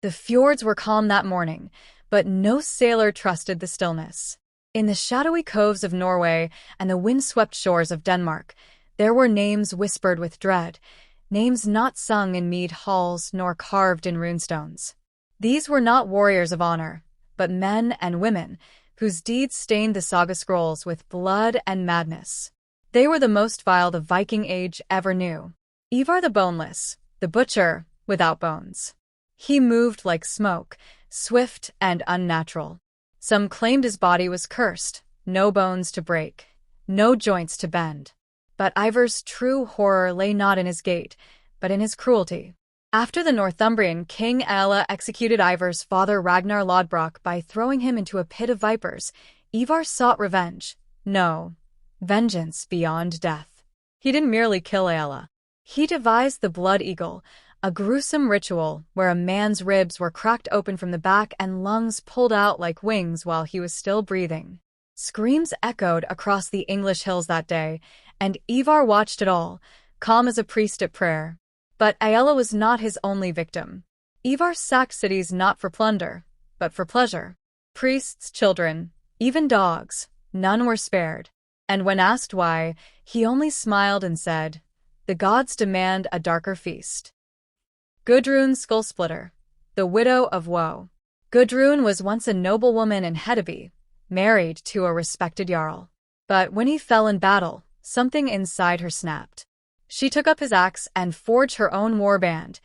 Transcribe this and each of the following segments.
The fjords were calm that morning, but no sailor trusted the stillness. In the shadowy coves of Norway and the wind-swept shores of Denmark, there were names whispered with dread, names not sung in mead halls nor carved in runestones. These were not warriors of honor, but men and women whose deeds stained the saga scrolls with blood and madness. They were the most vile the Viking Age ever knew. Ivar the Boneless, the butcher without bones. He moved like smoke, swift and unnatural. Some claimed his body was cursed, no bones to break, no joints to bend. But Ivar's true horror lay not in his gait, but in his cruelty. After the Northumbrian king Ella executed Ivar's father Ragnar Lodbrok by throwing him into a pit of vipers, Ivar sought revenge. No, vengeance beyond death. He didn't merely kill Ella. He devised the blood eagle, a gruesome ritual where a man's ribs were cracked open from the back and lungs pulled out like wings while he was still breathing. Screams echoed across the English hills that day, and Ivar watched it all, calm as a priest at prayer. But Aella was not his only victim. Ivar sacked cities not for plunder, but for pleasure. Priests, children, even dogs, none were spared. And when asked why, he only smiled and said, "The gods demand a darker feast." Gudrun Skullsplitter, the widow of woe. Gudrun was once a noblewoman in Hedeby, married to a respected jarl. But when he fell in battle, something inside her snapped. She took up his axe and forged her own war band,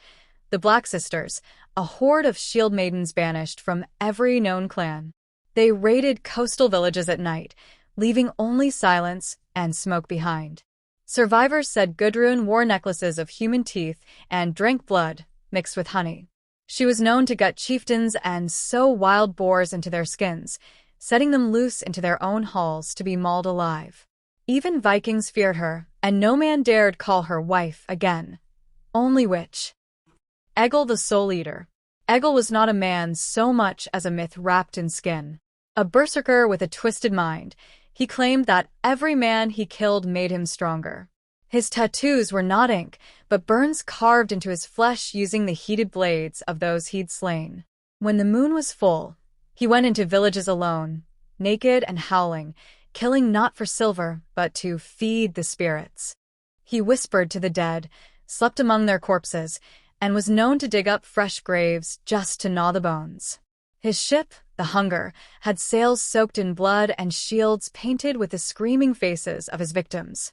the Black Sisters, a horde of shield maidens banished from every known clan. They raided coastal villages at night, leaving only silence and smoke behind. Survivors said Gudrun wore necklaces of human teeth and drank blood, mixed with honey. She was known to gut chieftains and sow wild boars into their skins, setting them loose into their own halls to be mauled alive. Even Vikings feared her, and no man dared call her wife again. Only witch. Egil the Soul Eater. Egil was not a man so much as a myth wrapped in skin. A berserker with a twisted mind, he claimed that every man he killed made him stronger. His tattoos were not ink, but burns carved into his flesh using the heated blades of those he'd slain. When the moon was full, he went into villages alone, naked and howling, killing not for silver, but to feed the spirits. He whispered to the dead, slept among their corpses, and was known to dig up fresh graves just to gnaw the bones. His ship, the Hunger, had sails soaked in blood and shields painted with the screaming faces of his victims.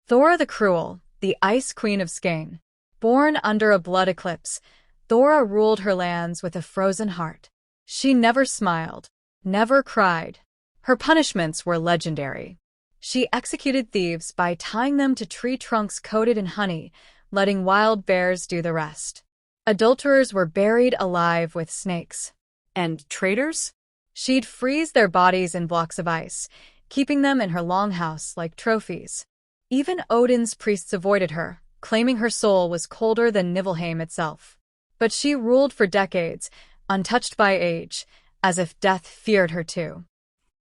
Thora the Cruel, the Ice Queen of Skane. Born under a blood eclipse, Thora ruled her lands with a frozen heart. She never smiled, never cried. Her punishments were legendary. She executed thieves by tying them to tree trunks coated in honey, letting wild bears do the rest. Adulterers were buried alive with snakes. And traitors? She'd freeze their bodies in blocks of ice, keeping them in her longhouse like trophies. Even Odin's priests avoided her, claiming her soul was colder than Niflheim itself. But she ruled for decades, untouched by age, as if death feared her too.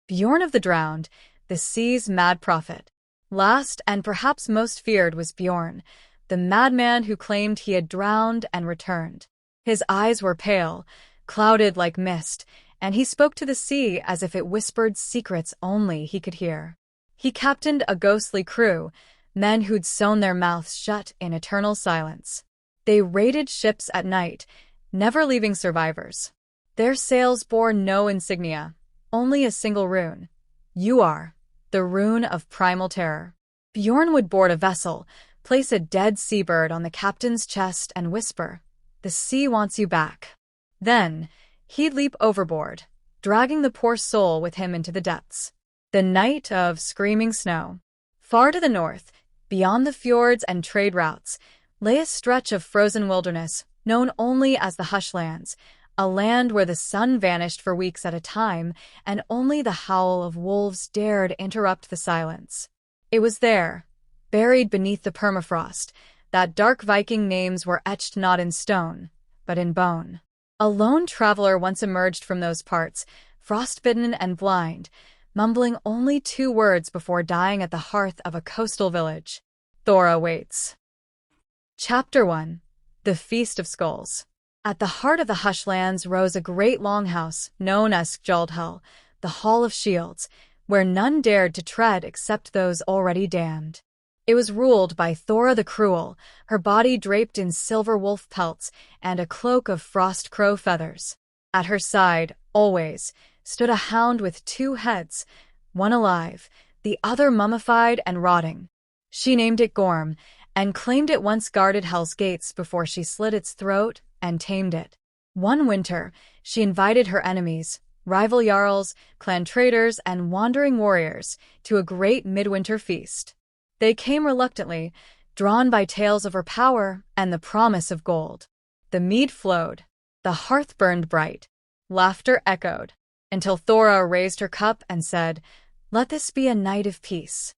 Bjorn of the Drowned, the sea's mad prophet. Last and perhaps most feared was Bjorn, the madman who claimed he had drowned and returned. His eyes were pale, clouded like mist, and he spoke to the sea as if it whispered secrets only he could hear. He captained a ghostly crew, men who'd sewn their mouths shut in eternal silence. They raided ships at night, never leaving survivors. Their sails bore no insignia, only a single rune. You are, the rune of primal terror. Bjorn would board a vessel, place a dead seabird on the captain's chest and whisper, "The sea wants you back." Then, he'd leap overboard, dragging the poor soul with him into the depths. The night of screaming snow. Far to the north, beyond the fjords and trade routes, lay a stretch of frozen wilderness known only as the Hushlands, a land where the sun vanished for weeks at a time and only the howl of wolves dared interrupt the silence. It was there, buried beneath the permafrost, that dark Viking names were etched not in stone, but in bone. A lone traveler once emerged from those parts, frostbitten and blind, mumbling only 2 words before dying at the hearth of a coastal village. Thora waits. Chapter 1. The Feast of Skulls. At the heart of the Hushlands rose a great longhouse known as Skjoldhall, the Hall of Shields, where none dared to tread except those already damned. It was ruled by Thora the Cruel, her body draped in silver wolf pelts and a cloak of frost crow feathers. At her side, always, stood a hound with two heads, one alive, the other mummified and rotting. She named it Gorm, and claimed it once guarded Hell's gates before she slit its throat and tamed it. One winter, she invited her enemies, rival jarls, clan traitors, and wandering warriors, to a great midwinter feast. They came reluctantly, drawn by tales of her power and the promise of gold. The mead flowed, the hearth burned bright, laughter echoed, until Thora raised her cup and said, "Let this be a night of peace."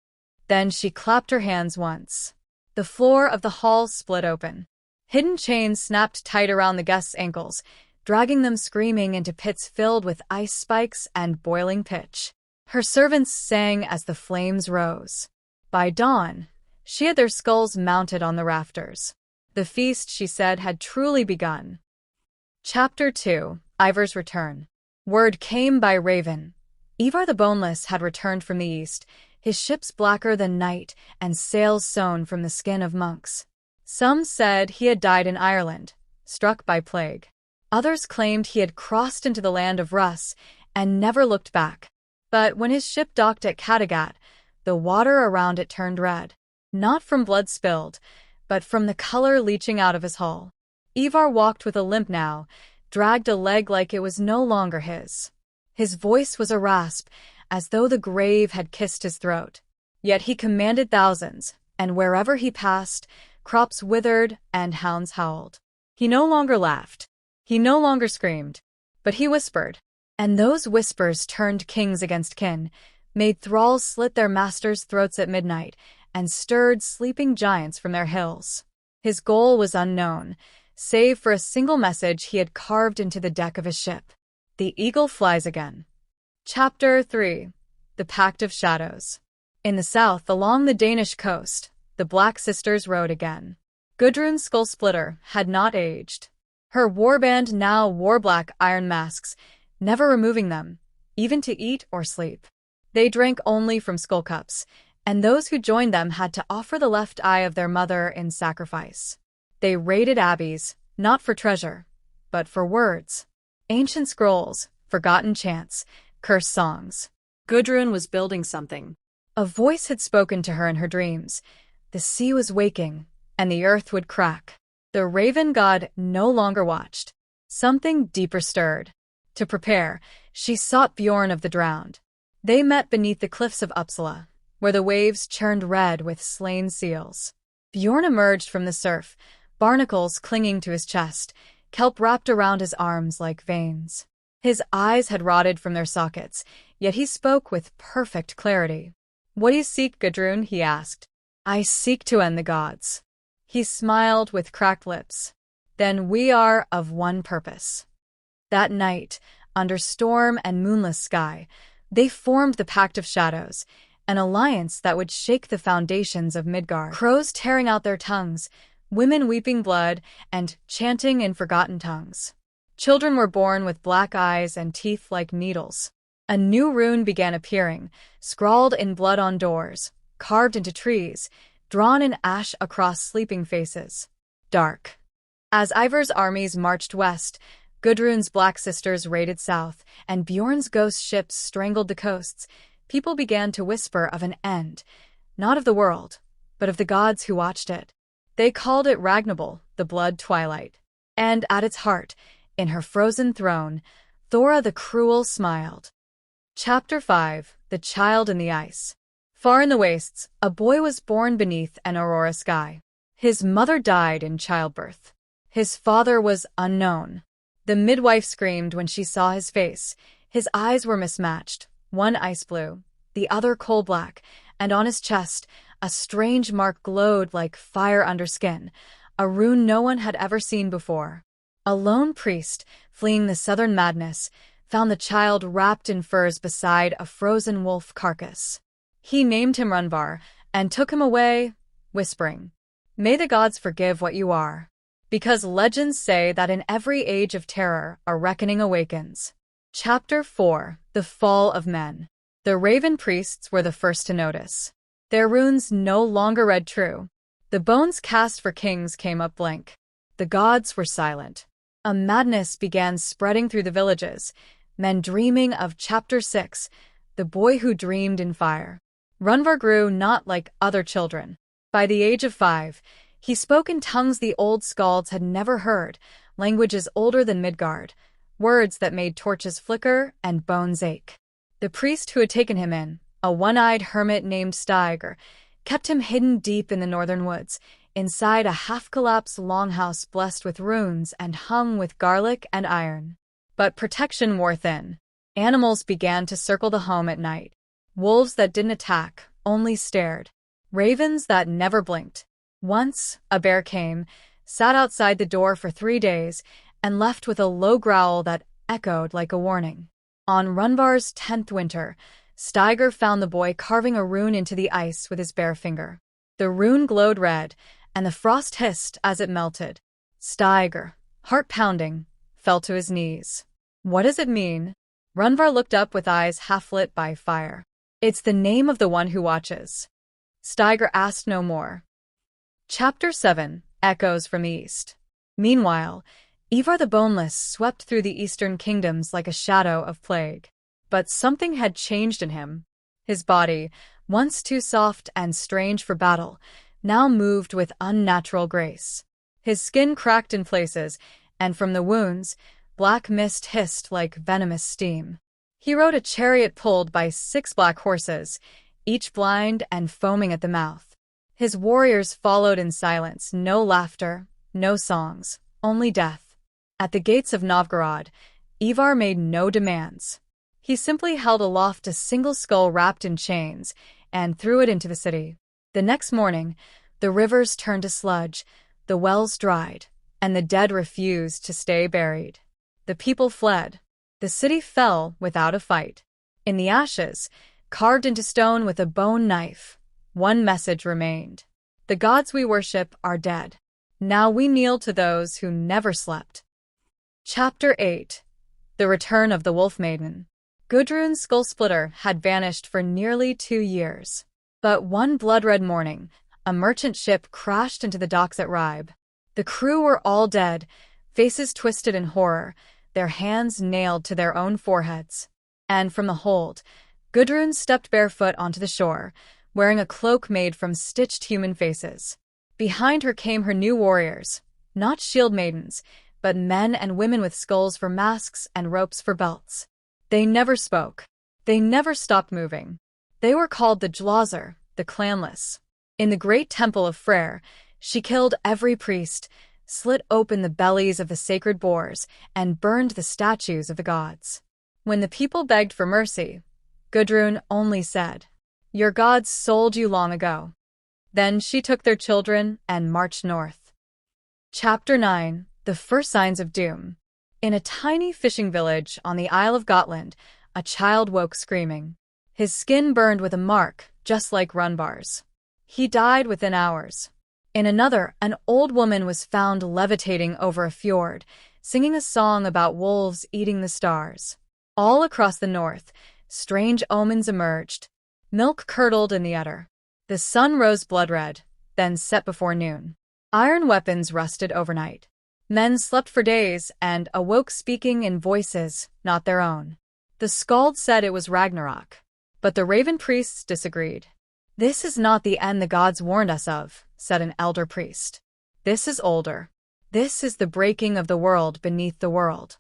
Then she clapped her hands once. The floor of the hall split open. Hidden chains snapped tight around the guests' ankles, dragging them screaming into pits filled with ice spikes and boiling pitch. Her servants sang as the flames rose. By dawn, she had their skulls mounted on the rafters. The feast, she said, had truly begun. Chapter 2: Ivar's Return. Word came by Raven. Ivar the Boneless had returned from the east, his ships blacker than night and sails sewn from the skin of monks. Some said he had died in Ireland, struck by plague. Others claimed he had crossed into the land of Russ and never looked back. But when his ship docked at Kattegat, the water around it turned red, not from blood spilled, but from the color leaching out of his hull. Ivar walked with a limp now, dragged a leg like it was no longer his. His voice was a rasp, as though the grave had kissed his throat. Yet he commanded thousands, and wherever he passed, crops withered and hounds howled. He no longer laughed. He no longer screamed. But he whispered, and those whispers turned kings against kin, made thralls slit their masters' throats at midnight, and stirred sleeping giants from their hills. His goal was unknown, save for a single message he had carved into the deck of his ship. The eagle flies again. Chapter 3: The Pact of Shadows. In the south, along the Danish coast, the Black Sisters rode again. Gudrun's skull splitter had not aged. Her warband now wore black iron masks, never removing them, even to eat or sleep. They drank only from skull cups, and those who joined them had to offer the left eye of their mother in sacrifice. They raided abbeys, not for treasure, but for words. Ancient scrolls, forgotten chants, cursed songs. Gudrun was building something. A voice had spoken to her in her dreams. The sea was waking, and the earth would crack. The raven god no longer watched. Something deeper stirred. To prepare, she sought Bjorn of the Drowned. They met beneath the cliffs of Uppsala, where the waves churned red with slain seals. Bjorn emerged from the surf, barnacles clinging to his chest, kelp wrapped around his arms like veins. His eyes had rotted from their sockets, yet he spoke with perfect clarity. "What do you seek, Gudrun?" he asked. "I seek to end the gods." He smiled with cracked lips. "Then we are of one purpose." That night, under storm and moonless sky, they formed the Pact of Shadows, an alliance that would shake the foundations of Midgard. Crows tearing out their tongues, women weeping blood, and chanting in forgotten tongues. Children were born with black eyes and teeth like needles. A new rune began appearing, scrawled in blood on doors, carved into trees, drawn in ash across sleeping faces. Dark. As Ivar's armies marched west, Gudrun's Black Sisters raided south, and Bjorn's ghost ships strangled the coasts, people began to whisper of an end, not of the world, but of the gods who watched it. They called it Ragnable, the Blood Twilight. And at its heart, in her frozen throne, Thora the Cruel smiled. Chapter 5: The Child in the Ice. Far in the wastes, a boy was born beneath an aurora sky. His mother died in childbirth. His father was unknown. The midwife screamed when she saw his face. His eyes were mismatched, one ice blue, the other coal black, and on his chest, a strange mark glowed like fire under skin, a rune no one had ever seen before. A lone priest, fleeing the southern madness, found the child wrapped in furs beside a frozen wolf carcass. He named him Runvar and took him away, whispering, "May the gods forgive what you are." Because legends say that in every age of terror, a reckoning awakens. Chapter 4: The Fall of Men. The Raven Priests were the first to notice. Their runes no longer read true. The bones cast for kings came up blank. The gods were silent. A madness began spreading through the villages, men dreaming of Chapter 6, the boy who dreamed in fire. Runvar grew not like other children. By the age of 5, he spoke in tongues the old skalds had never heard, languages older than Midgard, words that made torches flicker and bones ache. The priest who had taken him in, a one-eyed hermit named Steiger, kept him hidden deep in the northern woods, inside a half-collapsed longhouse blessed with runes and hung with garlic and iron. But protection wore thin. Animals began to circle the home at night. Wolves that didn't attack, only stared. Ravens that never blinked. Once, a bear came, sat outside the door for 3 days, and left with a low growl that echoed like a warning. On Runvar's 10th winter, Steiger found the boy carving a rune into the ice with his bare finger. The rune glowed red, and the frost hissed as it melted. Steiger, heart pounding, fell to his knees. What does it mean? Runvar looked up with eyes half-lit by fire. It's the name of the one who watches. Steiger asked no more. Chapter 7: Echoes from the East. Meanwhile, Ivar the Boneless swept through the eastern kingdoms like a shadow of plague. But something had changed in him. His body, once too soft and strange for battle, now moved with unnatural grace. His skin cracked in places, and from the wounds, black mist hissed like venomous steam. He rode a chariot pulled by 6 black horses, each blind and foaming at the mouth. His warriors followed in silence, no laughter, no songs, only death. At the gates of Novgorod, Ivar made no demands. He simply held aloft a single skull wrapped in chains and threw it into the city. The next morning, the rivers turned to sludge, the wells dried, and the dead refused to stay buried. The people fled. The city fell without a fight. In the ashes, carved into stone with a bone knife, one message remained. The gods we worship are dead. Now we kneel to those who never slept. Chapter 8: The Return of the Wolf Maiden. Gudrun's Skullsplitter had vanished for nearly 2 years. But one blood-red morning, a merchant ship crashed into the docks at Ribe. The crew were all dead, faces twisted in horror, their hands nailed to their own foreheads. And from the hold, Gudrun stepped barefoot onto the shore, wearing a cloak made from stitched human faces. Behind her came her new warriors, not shield maidens, but men and women with skulls for masks and ropes for belts. They never spoke. They never stopped moving. They were called the Dlazar, the clanless. In the great temple of Freyr, she killed every priest, slit open the bellies of the sacred boars, and burned the statues of the gods. When the people begged for mercy, Gudrun only said, "Your gods sold you long ago." Then she took their children and marched north. Chapter 9: The First Signs of Doom. In a tiny fishing village on the Isle of Gotland, a child woke screaming. His skin burned with a mark, just like Runvar's. He died within hours. In another, an old woman was found levitating over a fjord, singing a song about wolves eating the stars. All across the north, strange omens emerged. Milk curdled in the udder. The sun rose blood-red, then set before noon. Iron weapons rusted overnight. Men slept for days and awoke speaking in voices not their own. The Skald said it was Ragnarok, but the Raven priests disagreed. "This is not the end the gods warned us of," said an elder priest. "This is older. This is the breaking of the world beneath the world."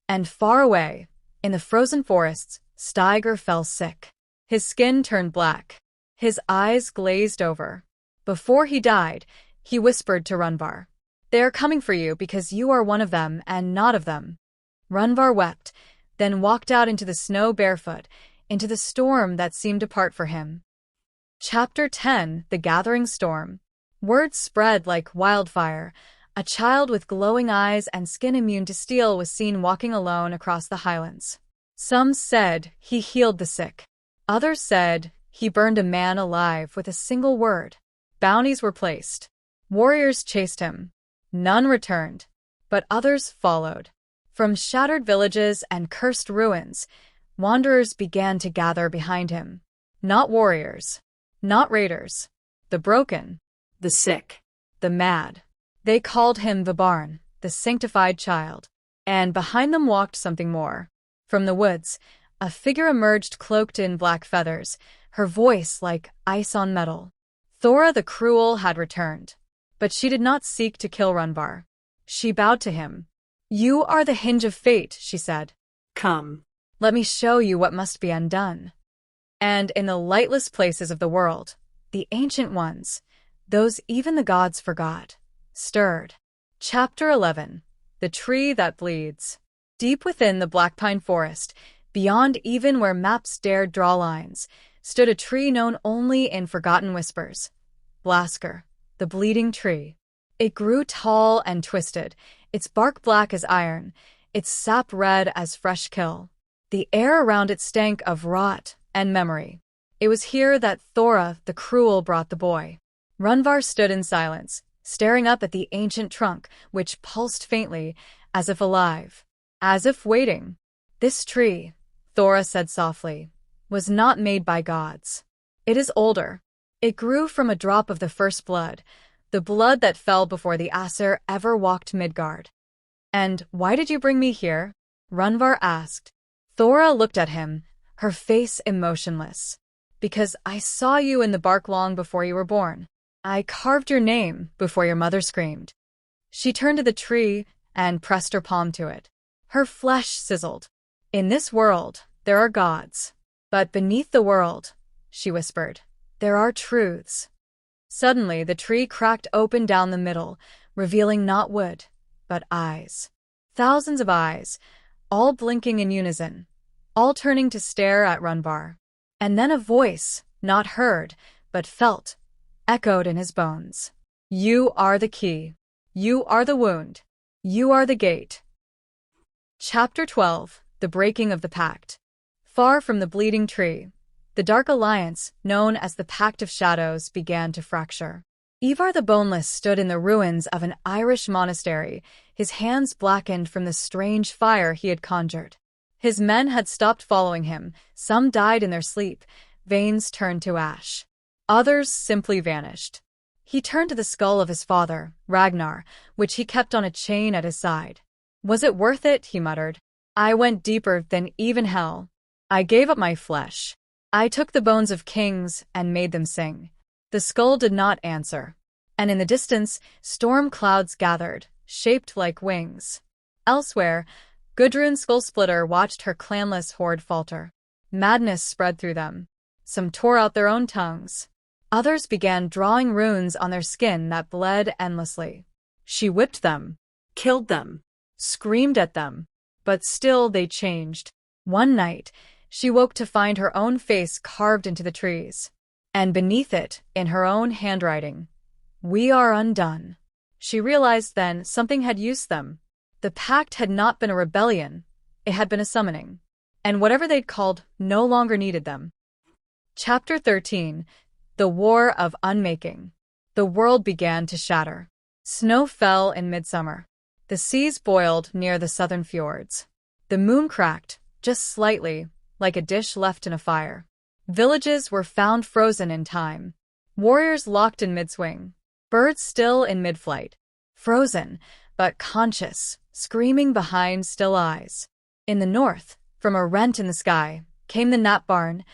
And far away, in the frozen forests, Steiger fell sick. His skin turned black. His eyes glazed over. Before he died, he whispered to Runvar, "They are coming for you because you are one of them and not of them." Runvar wept, then walked out into the snow barefoot, into the storm that seemed to part for him. Chapter 10: The Gathering Storm. Word spread like wildfire. A child with glowing eyes and skin immune to steel was seen walking alone across the highlands. Some said he healed the sick. Others said he burned a man alive with a single word. Bounties were placed. Warriors chased him. None returned, but others followed. From shattered villages and cursed ruins, wanderers began to gather behind him. Not warriors, not raiders, the broken, the sick, the mad. They called him the Barn, the sanctified child. And behind them walked something more. From the woods, a figure emerged cloaked in black feathers, her voice like ice on metal. Thora the Cruel had returned, but she did not seek to kill Runvar. She bowed to him. "You are the hinge of fate," she said. "Come, let me show you what must be undone." And in the lightless places of the world, the ancient ones, those even the gods forgot, stirred. Chapter 11. The Tree That Bleeds. Deep within the black pine forest, beyond even where maps dared draw lines, stood a tree known only in forgotten whispers. Blasker, the bleeding tree. It grew tall and twisted, its bark black as iron, its sap red as fresh kill. The air around it stank of rot and memory. It was here that Thora the Cruel brought the boy. Runvar stood in silence, staring up at the ancient trunk, which pulsed faintly, as if alive, as if waiting. "This tree," Thora said softly, "was not made by gods. It is older. It grew from a drop of the first blood, the blood that fell before the Aesir ever walked Midgard." "And why did you bring me here?" Runvar asked. Thora looked at him, her face emotionless. "Because I saw you in the bark long before you were born. I carved your name before your mother screamed." She turned to the tree and pressed her palm to it. Her flesh sizzled. "In this world, there are gods. But beneath the world," she whispered, "there are truths." Suddenly, the tree cracked open down the middle, revealing not wood, but eyes. Thousands of eyes, all blinking in unison, all turning to stare at Runvar. And then a voice, not heard, but felt, echoed in his bones. "You are the key. You are the wound. You are the gate." Chapter 12. The Breaking of the Pact. Far from the bleeding tree, the dark alliance, known as the Pact of Shadows, began to fracture. Ivar the Boneless stood in the ruins of an Irish monastery, his hands blackened from the strange fire he had conjured. His men had stopped following him, some died in their sleep, veins turned to ash. Others simply vanished. He turned to the skull of his father, Ragnar, which he kept on a chain at his side. "Was it worth it?" he muttered. "I went deeper than even hell. I gave up my flesh. I took the bones of kings and made them sing." The skull did not answer. And in the distance, storm clouds gathered, shaped like wings. Elsewhere, Gudrun Skullsplitter watched her clanless horde falter. Madness spread through them. Some tore out their own tongues. Others began drawing runes on their skin that bled endlessly. She whipped them, killed them, screamed at them, but still they changed. One night, she woke to find her own face carved into the trees. And beneath it, in her own handwriting, "We are undone." She realized then something had used them. The pact had not been a rebellion, it had been a summoning. And whatever they'd called no longer needed them. Chapter 13. The War of Unmaking. The world began to shatter. Snow fell in midsummer. The seas boiled near the southern fjords. The moon cracked, just slightly, like a dish left in a fire. Villages were found frozen in time. Warriors locked in mid-swing. Birds still in mid-flight. Frozen, but conscious, screaming behind still eyes. In the north, from a rent in the sky, came the Nat Barn,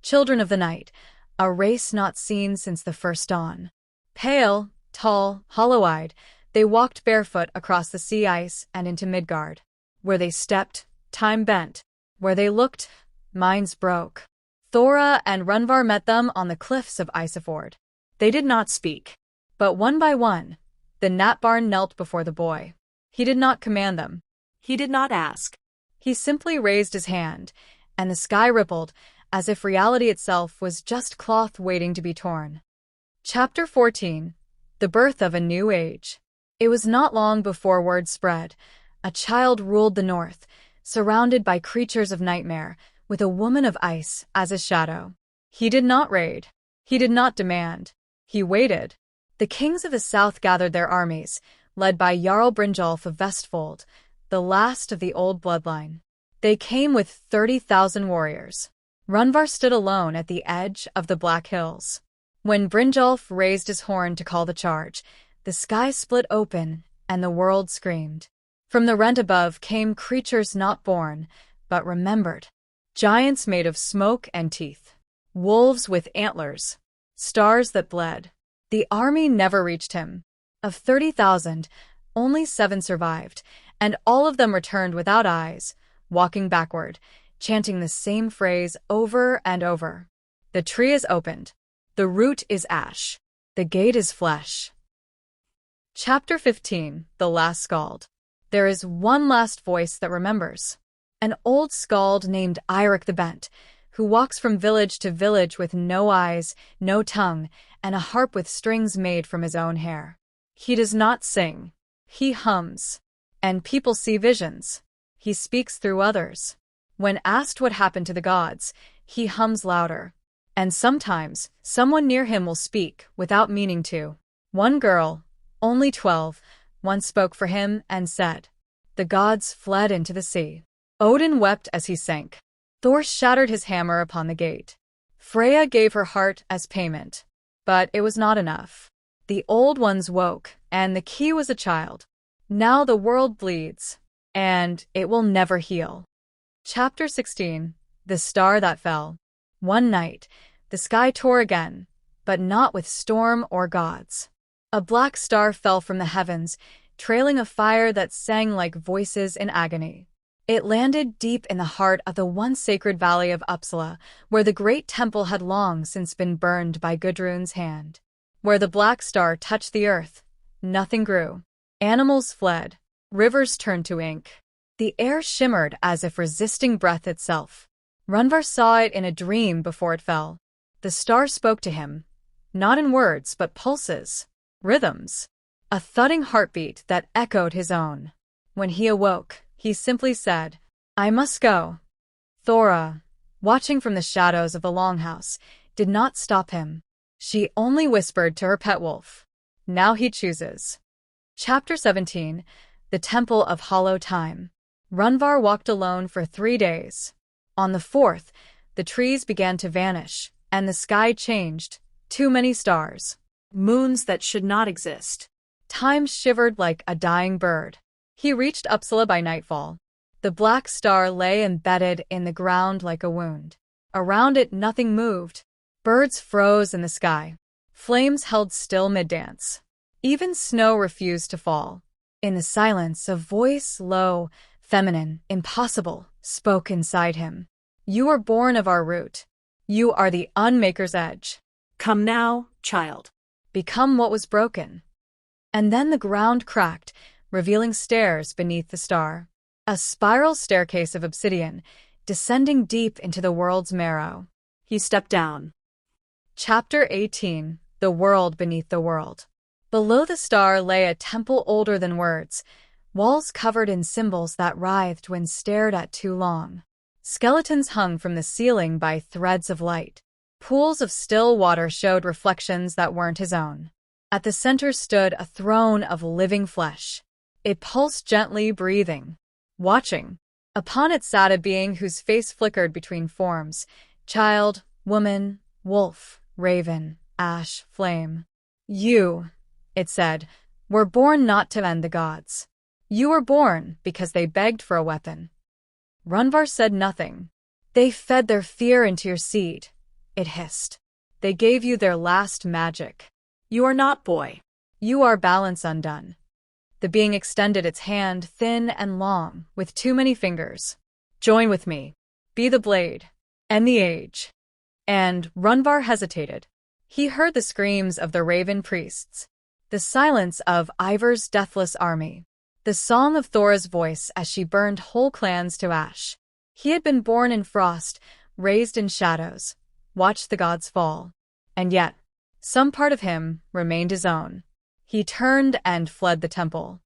children of the night, a race not seen since the first dawn. Pale, tall, hollow-eyed, they walked barefoot across the sea ice and into Midgard. Where they stepped, time bent. Where they looked, minds broke. Thora and Runvar met them on the cliffs of Isafjord. They did not speak. But one by one, the Nat Barn knelt before the boy. He did not command them. He did not ask. He simply raised his hand, and the sky rippled, as if reality itself was just cloth waiting to be torn. Chapter 14. The Birth of a New Age. It was not long before word spread. A child ruled the north, surrounded by creatures of nightmare, with a woman of ice as his shadow. He did not raid. He did not demand. He waited. The kings of the south gathered their armies, led by Jarl Brynjolf of Vestfold, the last of the old bloodline. They came with 30,000 warriors. Runvar stood alone at the edge of the Black Hills. When Brynjolf raised his horn to call the charge, the sky split open and the world screamed. From the rent above came creatures not born, but remembered. Giants made of smoke and teeth. Wolves with antlers. Stars that bled. The army never reached him. Of 30,000, only 7 survived, and all of them returned without eyes, walking backward, chanting the same phrase over and over. The tree is opened. The root is ash. The gate is flesh. Chapter 15, The Last Skald. There is one last voice that remembers. An old skald named Eirik the Bent, who walks from village to village with no eyes, no tongue, and a harp with strings made from his own hair. He does not sing. He hums. And people see visions. He speaks through others. When asked what happened to the gods, he hums louder. And sometimes, someone near him will speak without meaning to. One girl, only 12, once spoke for him and said, "The gods fled into the sea." Odin wept as he sank. Thor shattered his hammer upon the gate. Freya gave her heart as payment. But it was not enough. The old ones woke, and the key was a child. Now the world bleeds, and it will never heal. Chapter 16, The Star That Fell. One night, the sky tore again, but not with storm or gods. A black star fell from the heavens, trailing a fire that sang like voices in agony. It landed deep in the heart of the once sacred valley of Uppsala, where the great temple had long since been burned by Gudrun's hand. Where the black star touched the earth, nothing grew. Animals fled. Rivers turned to ink. The air shimmered as if resisting breath itself. Runvar saw it in a dream before it fell. The star spoke to him, not in words but pulses, rhythms, a thudding heartbeat that echoed his own. When he awoke, he simply said, "I must go." Thora, watching from the shadows of the longhouse, did not stop him. She only whispered to her pet wolf, "Now he chooses." Chapter 17, The Temple of Hollow Time. Runvar walked alone for 3 days. On the 4th, the trees began to vanish, and the sky changed. Too many stars. Moons that should not exist. Time shivered like a dying bird. He reached Uppsala by nightfall. The black star lay embedded in the ground like a wound. Around it nothing moved. Birds froze in the sky. Flames held still mid-dance. Even snow refused to fall. In the silence, a voice, low, feminine, impossible, spoke inside him. "You are born of our root. You are the Unmaker's edge. Come now, child. Become what was broken." And then the ground cracked, revealing stairs beneath the star. A spiral staircase of obsidian, descending deep into the world's marrow. He stepped down. Chapter 18, The World Beneath the World. Below the star lay a temple older than words, walls covered in symbols that writhed when stared at too long. Skeletons hung from the ceiling by threads of light. Pools of still water showed reflections that weren't his own. At the center stood a throne of living flesh. It pulsed gently, breathing, watching. Upon it sat a being whose face flickered between forms: child, woman, wolf, raven, ash, flame. "You," it said, "were born not to end the gods. You were born because they begged for a weapon." Runvar said nothing. "They fed their fear into your seed," it hissed. "They gave you their last magic. You are not boy. You are balance undone." The being extended its hand, thin and long, with too many fingers. "Join with me. Be the blade. End the age." And Runvar hesitated. He heard the screams of the raven priests, the silence of Ivar's deathless army, the song of Thora's voice as she burned whole clans to ash. He had been born in frost, raised in shadows, watched the gods fall. And yet, some part of him remained his own. He turned and fled the temple.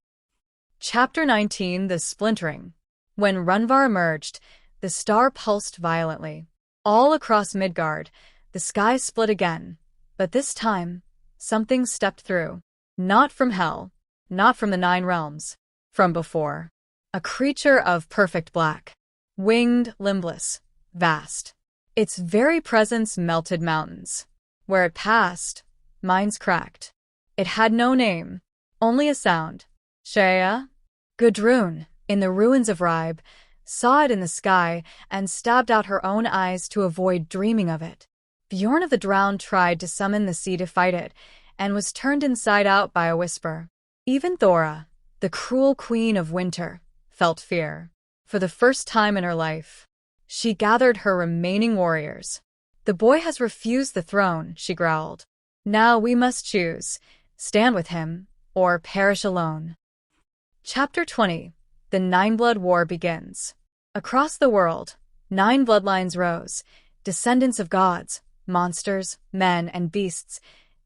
Chapter 19, The Splintering. When Runvar emerged, the star pulsed violently. All across Midgard, the sky split again, but this time, something stepped through. Not from hell, not from the 9 realms, from before. A creature of perfect black, winged, limbless, vast. Its very presence melted mountains. Where it passed, minds cracked. It had no name, only a sound. Shea? Gudrun, in the ruins of Ribe, saw it in the sky and stabbed out her own eyes to avoid dreaming of it. Bjorn of the Drowned tried to summon the sea to fight it, and was turned inside out by a whisper. Even Thora, the cruel queen of winter, felt fear. For the first time in her life, she gathered her remaining warriors. The boy has refused the throne, she growled. Now we must choose, stand with him, or perish alone. Chapter 20. The Nine-Blood War begins. Across the world, 9 bloodlines rose, descendants of gods, monsters, men, and beasts,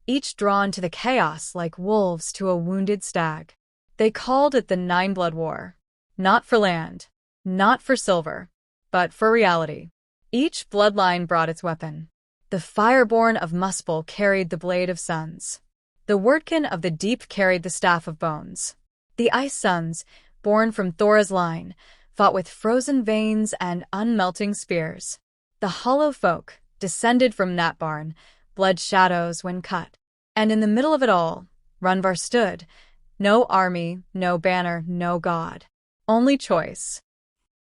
each drawn to the chaos like wolves to a wounded stag. They called it the Nine-Blood War. Not for land, not for silver, but for reality. Each bloodline brought its weapon. The Fireborn of Muspel carried the Blade of Suns. The Wordkin of the Deep carried the Staff of Bones. The Ice Sons, born from Thora's line, fought with frozen veins and unmelting spears. The Hollow Folk, descended from Natbarn, bled shadows when cut. And in the middle of it all, Runvar stood. No army, no banner, no god. Only choice.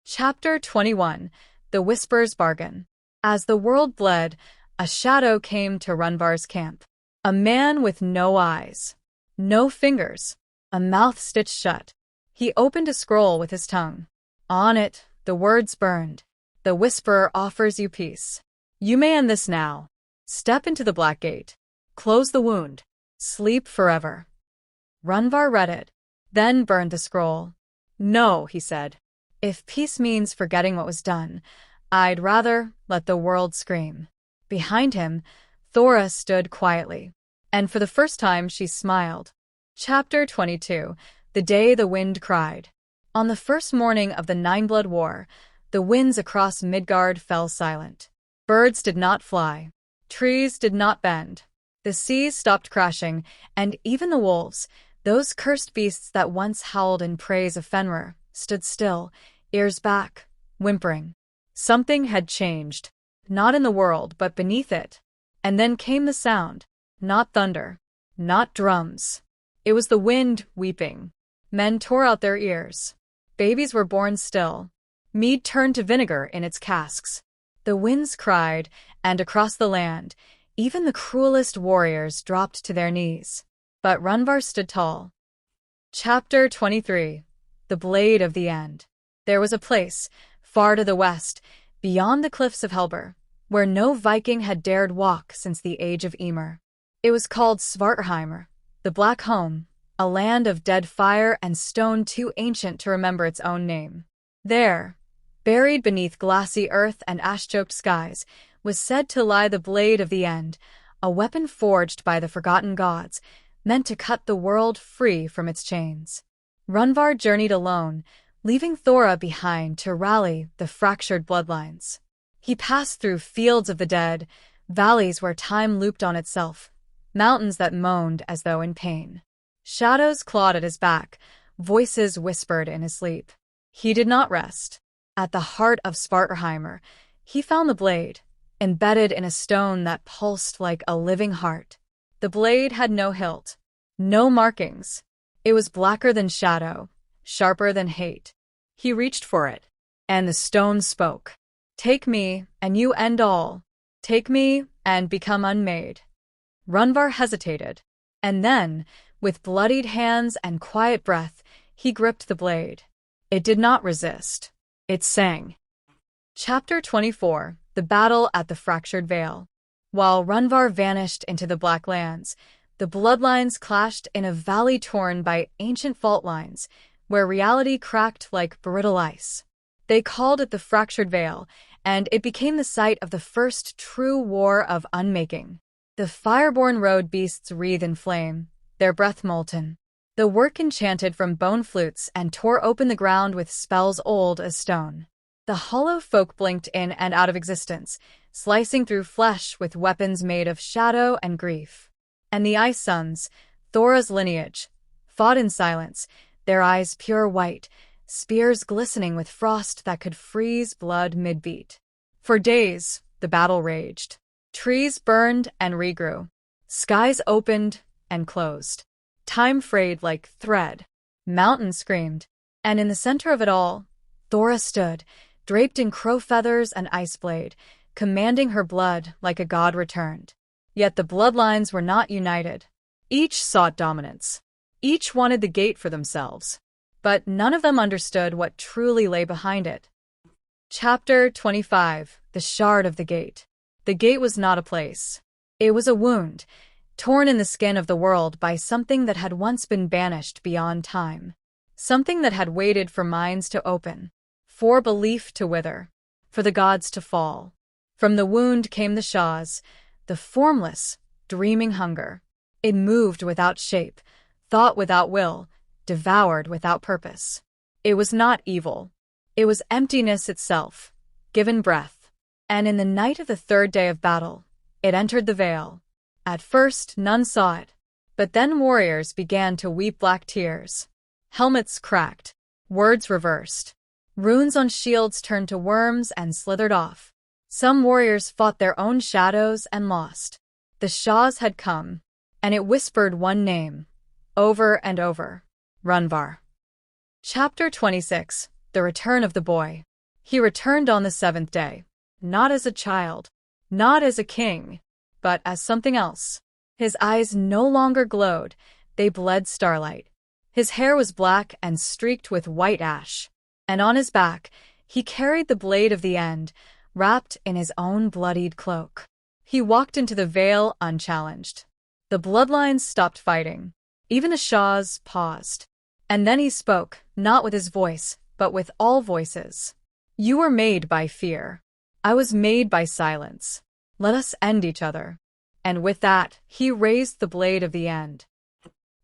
Chapter 21. The Whisper's Bargain. As the world bled, a shadow came to Runvar's camp. A man with no eyes, no fingers, a mouth stitched shut. He opened a scroll with his tongue. On it, the words burned. The Whisperer offers you peace. You may end this now. Step into the Black Gate. Close the wound. Sleep forever. Runvar read it, then burned the scroll. No, he said. If peace means forgetting what was done, I'd rather let the world scream. Behind him, Thora stood quietly, and for the first time she smiled. Chapter 22. The Day the Wind Cried. On the first morning of the Nine-Blood War, the winds across Midgard fell silent. Birds did not fly. Trees did not bend. The seas stopped crashing, and even the wolves, those cursed beasts that once howled in praise of Fenrir, stood still, ears back, whimpering. Something had changed, not in the world but beneath it. And then came the sound, not thunder, not drums. It was the wind weeping. Men tore out their ears. Babies were born still. Mead turned to vinegar in its casks. The winds cried, and across the land, even the cruelest warriors dropped to their knees. But Runvar stood tall. Chapter 23. The Blade of the End. There was a place, far to the west, beyond the cliffs of Helber, where no Viking had dared walk since the age of Ymir. It was called Svartheimr, the Black Home, a land of dead fire and stone too ancient to remember its own name. There, buried beneath glassy earth and ash-choked skies, was said to lie the Blade of the End, a weapon forged by the forgotten gods, meant to cut the world free from its chains. Runvar journeyed alone, leaving Thora behind to rally the fractured bloodlines. He passed through fields of the dead, valleys where time looped on itself, mountains that moaned as though in pain. Shadows clawed at his back, voices whispered in his sleep. He did not rest. At the heart of Svartheimr, he found the blade, embedded in a stone that pulsed like a living heart. The blade had no hilt, no markings. It was blacker than shadow, sharper than hate. He reached for it, and the stone spoke. Take me, and you end all. Take me, and become unmade. Runvar hesitated, and then, with bloodied hands and quiet breath, he gripped the blade. It did not resist. It sang. Chapter 24. The Battle at the Fractured Vale. While Runvar vanished into the Black Lands, the bloodlines clashed in a valley torn by ancient fault lines, where reality cracked like brittle ice. They called it the Fractured Vale, and it became the site of the first true war of unmaking. The fireborn road beasts wreathed in flame, their breath molten. The Wyrkin chanted from bone flutes and tore open the ground with spells old as stone. The hollow folk blinked in and out of existence, slicing through flesh with weapons made of shadow and grief. And the Ice Sons, Thora's lineage, fought in silence, their eyes pure white, spears glistening with frost that could freeze blood mid-beat. For days, the battle raged. Trees burned and regrew. Skies opened and closed. Time frayed like thread. Mountains screamed. And in the center of it all, Thora stood, draped in crow feathers and ice blade, commanding her blood like a god returned. Yet the bloodlines were not united. Each sought dominance. Each wanted the gate for themselves. But none of them understood what truly lay behind it. Chapter 25. The Shard of the Gate. The gate was not a place. It was a wound, torn in the skin of the world by something that had once been banished beyond time. Something that had waited for minds to open, for belief to wither, for the gods to fall. From the wound came the shaws, the formless, dreaming hunger. It moved without shape, thought without will, devoured without purpose. It was not evil. It was emptiness itself, given breath. And in the night of the third day of battle, it entered the vale. At first, none saw it. But then warriors began to weep black tears. Helmets cracked. Words reversed. Runes on shields turned to worms and slithered off. Some warriors fought their own shadows and lost. The shaws had come, and it whispered one name, over and over. Runvar. Chapter 26. The Return of the Boy. He returned on the seventh day. Not as a child, not as a king, but as something else. His eyes no longer glowed, they bled starlight. His hair was black and streaked with white ash, and on his back he carried the blade of the end, wrapped in his own bloodied cloak. He walked into the vale unchallenged. The bloodlines stopped fighting. Even the shaws paused. And then he spoke, not with his voice, but with all voices. You were made by fear. I was made by silence. Let us end each other. And with that, he raised the blade of the end.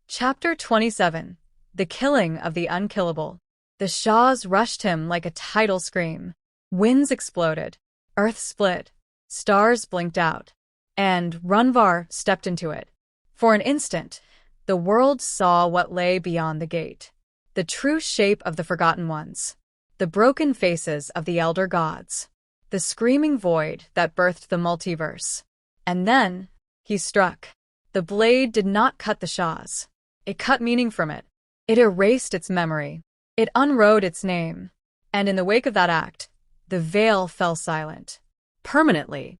Chapter 27. The Killing of the Unkillable. The shaws rushed him like a tidal scream. Winds exploded. Earth split. Stars blinked out. And Runvar stepped into it. For an instant, the world saw what lay beyond the gate. The true shape of the Forgotten Ones. The broken faces of the Elder Gods. The screaming void that birthed the multiverse. And then, he struck. The blade did not cut the shaws. It cut meaning from it. It erased its memory. It unwrote its name. And in the wake of that act, the veil fell silent. Permanently.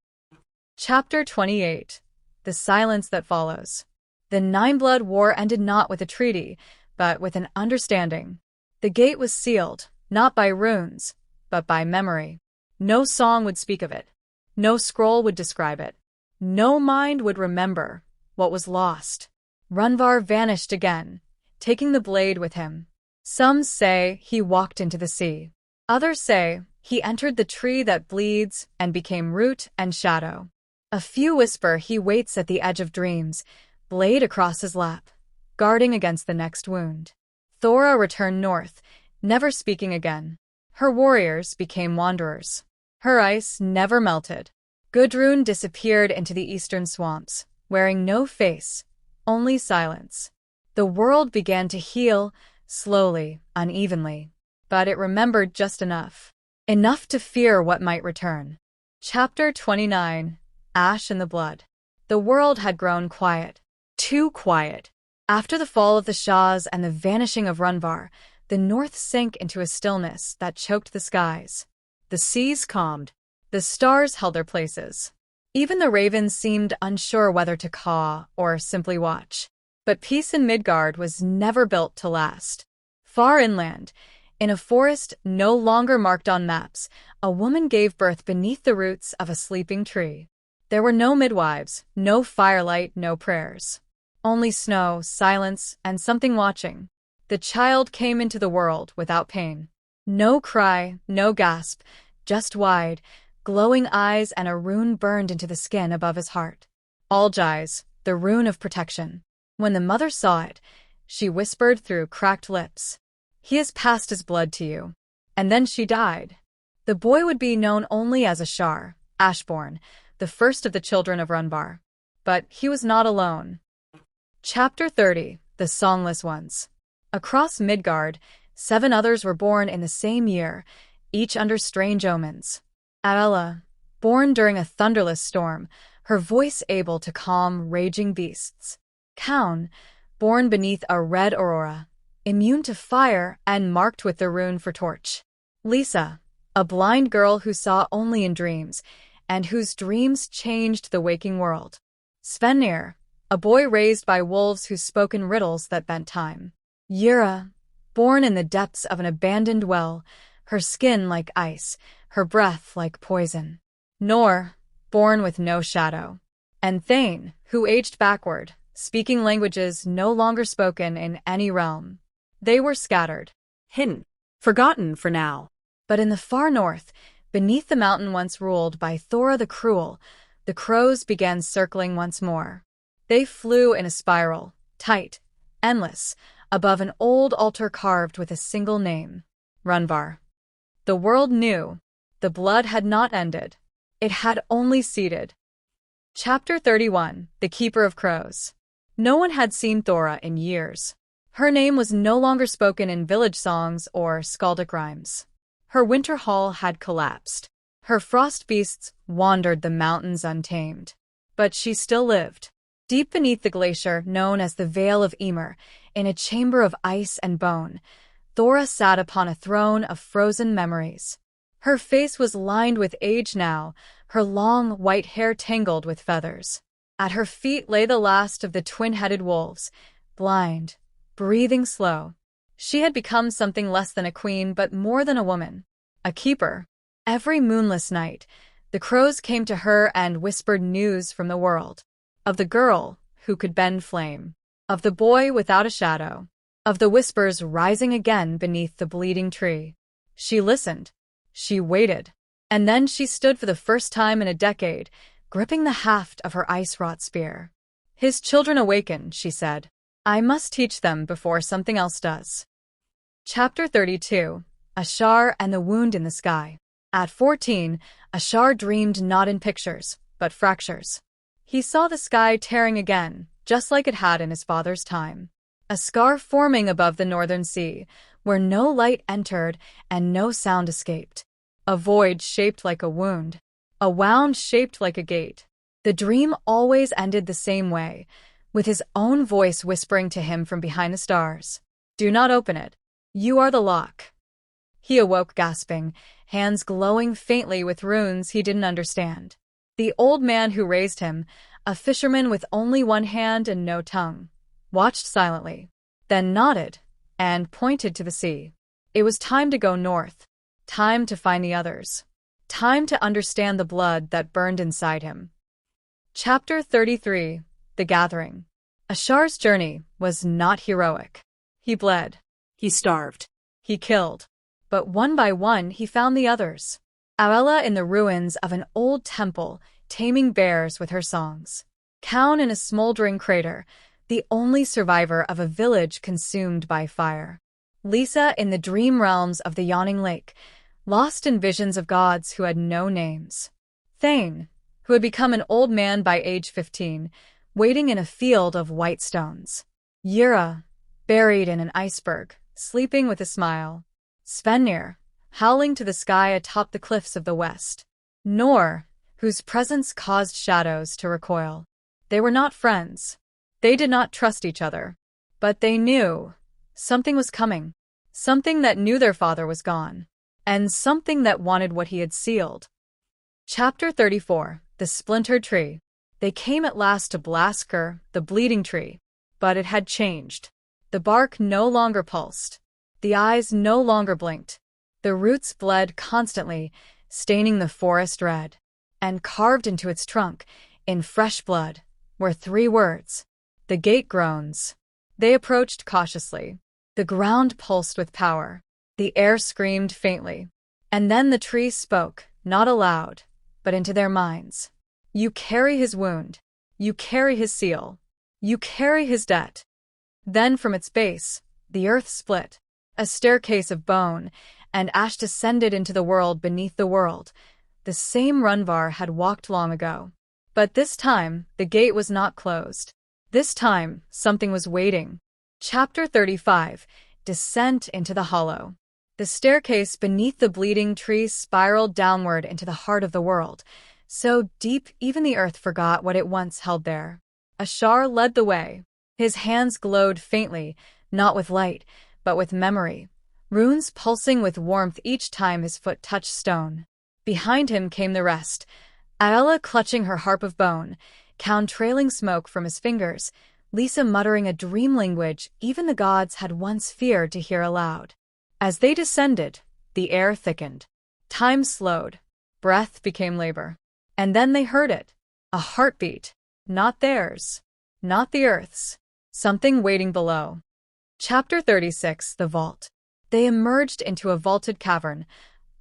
Chapter 28. The Silence That Follows. The Nine-Blood War ended not with a treaty, but with an understanding. The gate was sealed, not by runes, but by memory. No song would speak of it. No scroll would describe it. No mind would remember what was lost. Runvar vanished again, taking the blade with him. Some say he walked into the sea. Others say he entered the tree that bleeds and became root and shadow. A few whisper he waits at the edge of dreams, blade across his lap, guarding against the next wound. Thora returned north, never speaking again. Her warriors became wanderers. Her ice never melted. Gudrun disappeared into the eastern swamps, wearing no face, only silence. The world began to heal, slowly, unevenly. But it remembered just enough. Enough to fear what might return. Chapter 29. Ash in the Blood. The world had grown quiet. Too quiet. After the fall of the shaws and the vanishing of Runvar, the north sank into a stillness that choked the skies. The seas calmed. The stars held their places. Even the ravens seemed unsure whether to caw or simply watch. But peace in Midgard was never built to last. Far inland, in a forest no longer marked on maps, a woman gave birth beneath the roots of a sleeping tree. There were no midwives, no firelight, no prayers. Only snow, silence, and something watching. The child came into the world without pain. No cry, no gasp, just wide, glowing eyes and a rune burned into the skin above his heart. Algize, the rune of protection. When the mother saw it, she whispered through cracked lips, "He has passed his blood to you." And then she died. The boy would be known only as a Shar, Ashborn, the first of the children of Runvar. But he was not alone. Chapter 30. the songless ones. Across Midgard, 7 others were born in the same year, each under strange omens. Aella, born during a thunderless storm, her voice able to calm raging beasts. Kaun, born beneath a red aurora, immune to fire and marked with the rune for torch. Lisa, a blind girl who saw only in dreams, and whose dreams changed the waking world. Svenir, a boy raised by wolves who spoke in riddles that bent time. Yura, born in the depths of an abandoned well, her skin like ice, her breath like poison. Nor, born with no shadow. And Thane, who aged backward, speaking languages no longer spoken in any realm. They were scattered. Hidden. Forgotten for now. But in the far north, beneath the mountain once ruled by Thora the Cruel, the crows began circling once more. They flew in a spiral, tight, endless, above an old altar carved with a single name, Runvar. The world knew. The blood had not ended. It had only seeded. Chapter 31, The Keeper of Crows. No one had seen Thora in years. Her name was no longer spoken in village songs or skaldic rhymes. Her winter hall had collapsed. Her frost beasts wandered the mountains untamed. But she still lived. Deep beneath the glacier known as the Vale of Ymir, in a chamber of ice and bone, Thora sat upon a throne of frozen memories. Her face was lined with age now, her long white hair tangled with feathers. At her feet lay the last of the twin-headed wolves, blind, breathing slow. She had become something less than a queen but more than a woman, a keeper. Every moonless night, the crows came to her and whispered news from the world. Of the girl who could bend flame. Of the boy without a shadow. Of the whispers rising again beneath the bleeding tree. She listened. She waited. And then she stood for the first time in a decade, gripping the haft of her ice-wrought spear. His children awaken, she said. I must teach them before something else does. Chapter 32, Ashar and the Wound in the Sky. At 14, Ashar dreamed not in pictures, but fractures. He saw the sky tearing again, just like it had in his father's time. A scar forming above the northern sea, where no light entered and no sound escaped. A void shaped like a wound. A wound shaped like a gate. The dream always ended the same way, with his own voice whispering to him from behind the stars. Do not open it. You are the lock. He awoke gasping, hands glowing faintly with runes he didn't understand. The old man who raised him, a fisherman with only one hand and no tongue, watched silently, then nodded, and pointed to the sea. It was time to go north, time to find the others, time to understand the blood that burned inside him. Chapter 33, The Gathering. Ashar's journey was not heroic. He bled. He starved. He killed. But one by one he found the others. Aella in the ruins of an old temple, taming bears with her songs. Kaun in a smoldering crater, the only survivor of a village consumed by fire. Lisa in the dream realms of the yawning lake, lost in visions of gods who had no names. Thane, who had become an old man by age 15, waiting in a field of white stones. Yura, buried in an iceberg, sleeping with a smile. Svenir, howling to the sky atop the cliffs of the west. Nor, whose presence caused shadows to recoil. They were not friends. They did not trust each other. But they knew something was coming. Something that knew their father was gone. And something that wanted what he had sealed. Chapter 34, The Splintered Tree. They came at last to Blasker, the bleeding tree. But it had changed. The bark no longer pulsed. The eyes no longer blinked. The roots bled constantly, staining the forest red. And carved into its trunk, in fresh blood, were 3 words. The gate groans. They approached cautiously. The ground pulsed with power. The air screamed faintly. And then the tree spoke, not aloud, but into their minds. You carry his wound. You carry his seal. You carry his debt. Then from its base, the earth split. A staircase of bone, and ash descended into the world beneath the world. The same Runvar had walked long ago. But this time, the gate was not closed. This time, something was waiting. Chapter 35. Descent into the Hollow. The staircase beneath the bleeding tree spiraled downward into the heart of the world, so deep even the earth forgot what it once held there. Ashar led the way. His hands glowed faintly, not with light, but with memory, runes pulsing with warmth each time his foot touched stone. Behind him came the rest, Aella clutching her harp of bone, Kaun trailing smoke from his fingers, Lisa muttering a dream language even the gods had once feared to hear aloud. As they descended, the air thickened. Time slowed. Breath became labor. And then they heard it. A heartbeat. Not theirs. Not the earth's. Something waiting below. Chapter 36. The Vault. They emerged into a vaulted cavern,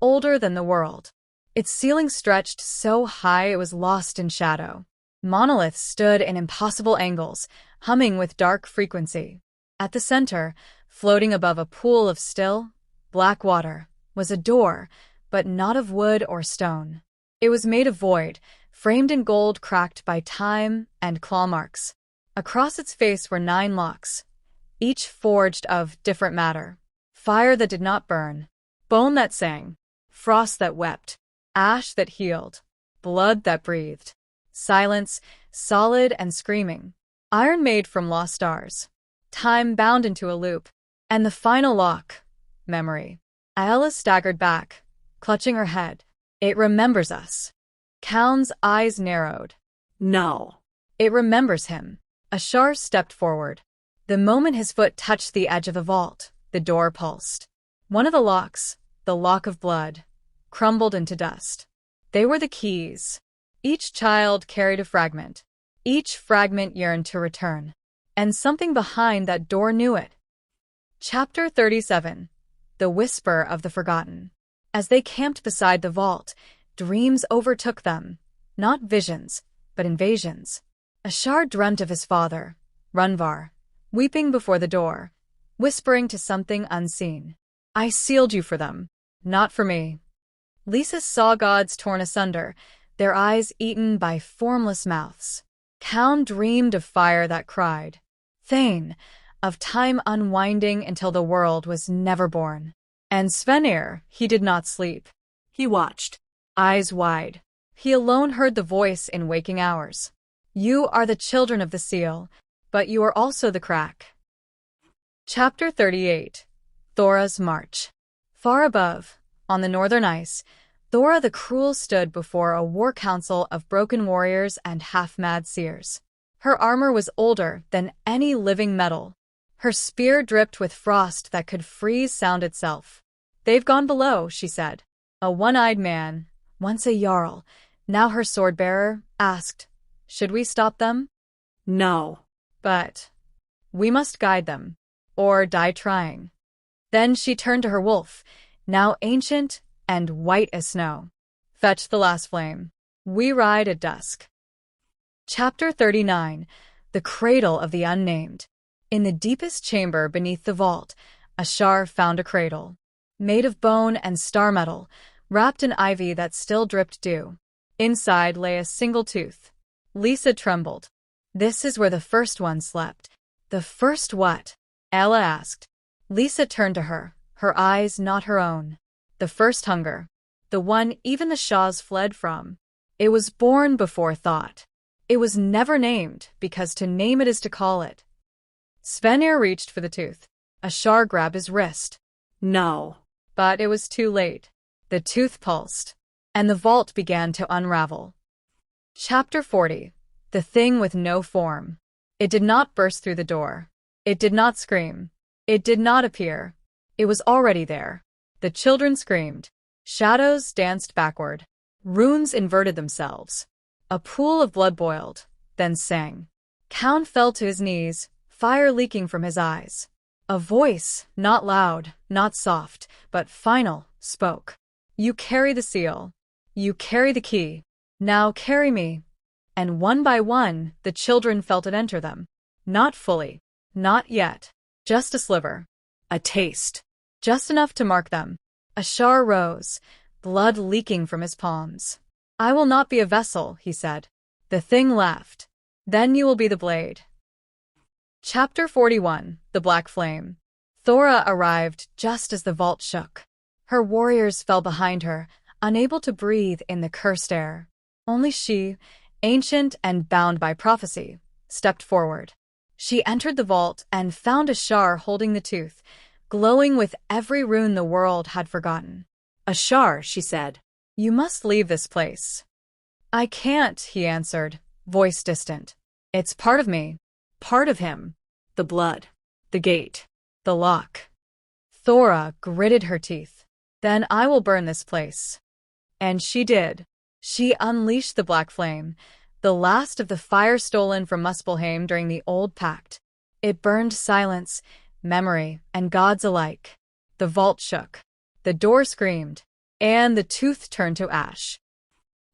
older than the world. Its ceiling stretched so high it was lost in shadow. Monoliths stood in impossible angles, humming with dark frequency. At the center, floating above a pool of still, black water, was a door, but not of wood or stone. It was made of void, framed in gold cracked by time and claw marks. Across its face were 9 locks, each forged of different matter. Fire that did not burn, bone that sang, frost that wept, ash that healed, blood that breathed. Silence, solid and screaming. Iron made from lost stars. Time bound into a loop. And the final lock. Memory. Aella staggered back, clutching her head. It remembers us. Kaun's eyes narrowed. No. It remembers him. Ashar stepped forward. The moment his foot touched the edge of the vault, the door pulsed. One of the locks, the lock of blood, crumbled into dust. They were the keys. Each child carried a fragment. Each fragment yearned to return. And something behind that door knew it. Chapter 37. The Whisper of the Forgotten. As they camped beside the vault, dreams overtook them. Not visions, but invasions. Ashar dreamt of his father, Runvar, weeping before the door, whispering to something unseen. I sealed you for them, not for me. Lisa saw gods torn asunder, their eyes eaten by formless mouths. Kaun dreamed of fire that cried. Thane, of time unwinding until the world was never born. And Svenir, he did not sleep. He watched, eyes wide. He alone heard the voice in waking hours. You are the children of the seal, but you are also the crack. Chapter 38. Thora's March. Far above, on the northern ice, Thora the Cruel stood before a war council of broken warriors and half-mad seers. Her armor was older than any living metal. Her spear dripped with frost that could freeze sound itself. They've gone below, she said. A one-eyed man, once a jarl, now her sword-bearer, asked, should we stop them? No. But we must guide them, or die trying. Then she turned to her wolf, now ancient and white as snow. Fetch the last flame. We ride at dusk. Chapter 39. The Cradle of the Unnamed. In the deepest chamber beneath the vault, Ashar found a cradle. Made of bone and star metal, wrapped in ivy that still dripped dew. Inside lay a single tooth. Lisa trembled. This is where the first one slept. The first what? Aella asked. Lisa turned to her, her eyes not her own. The first hunger. The one even the Shahs fled from. It was born before thought. It was never named, because to name it is to call it. Svenir reached for the tooth. Ashar grabbed his wrist. No. But it was too late. The tooth pulsed, and the vault began to unravel. Chapter 40. The Thing with No Form. It did not burst through the door. It did not scream. It did not appear. It was already there. The children screamed. Shadows danced backward. Runes inverted themselves. A pool of blood boiled, then sang. Kaun fell to his knees, fire leaking from his eyes. A voice, not loud, not soft, but final, spoke. You carry the seal. You carry the key. Now carry me. And one by one, the children felt it enter them. Not fully. Not yet. Just a sliver. A taste. Just enough to mark them. Ashar rose, blood leaking from his palms. I will not be a vessel, he said. The thing laughed. Then you will be the blade. Chapter 41, The Black Flame. Thora arrived just as the vault shook. Her warriors fell behind her, unable to breathe in the cursed air. Only she, ancient and bound by prophecy, stepped forward. She entered the vault and found Ashar holding the tooth, glowing with every rune the world had forgotten. Ashar, she said. You must leave this place. I can't, he answered, voice distant. It's part of me. Part of him. The blood. The gate. The lock. Thora gritted her teeth. Then I will burn this place. And she did. She unleashed the black flame, the last of the fire stolen from Muspelheim during the Old Pact. It burned silence, memory, and gods alike. The vault shook. The door screamed. And the tooth turned to ash.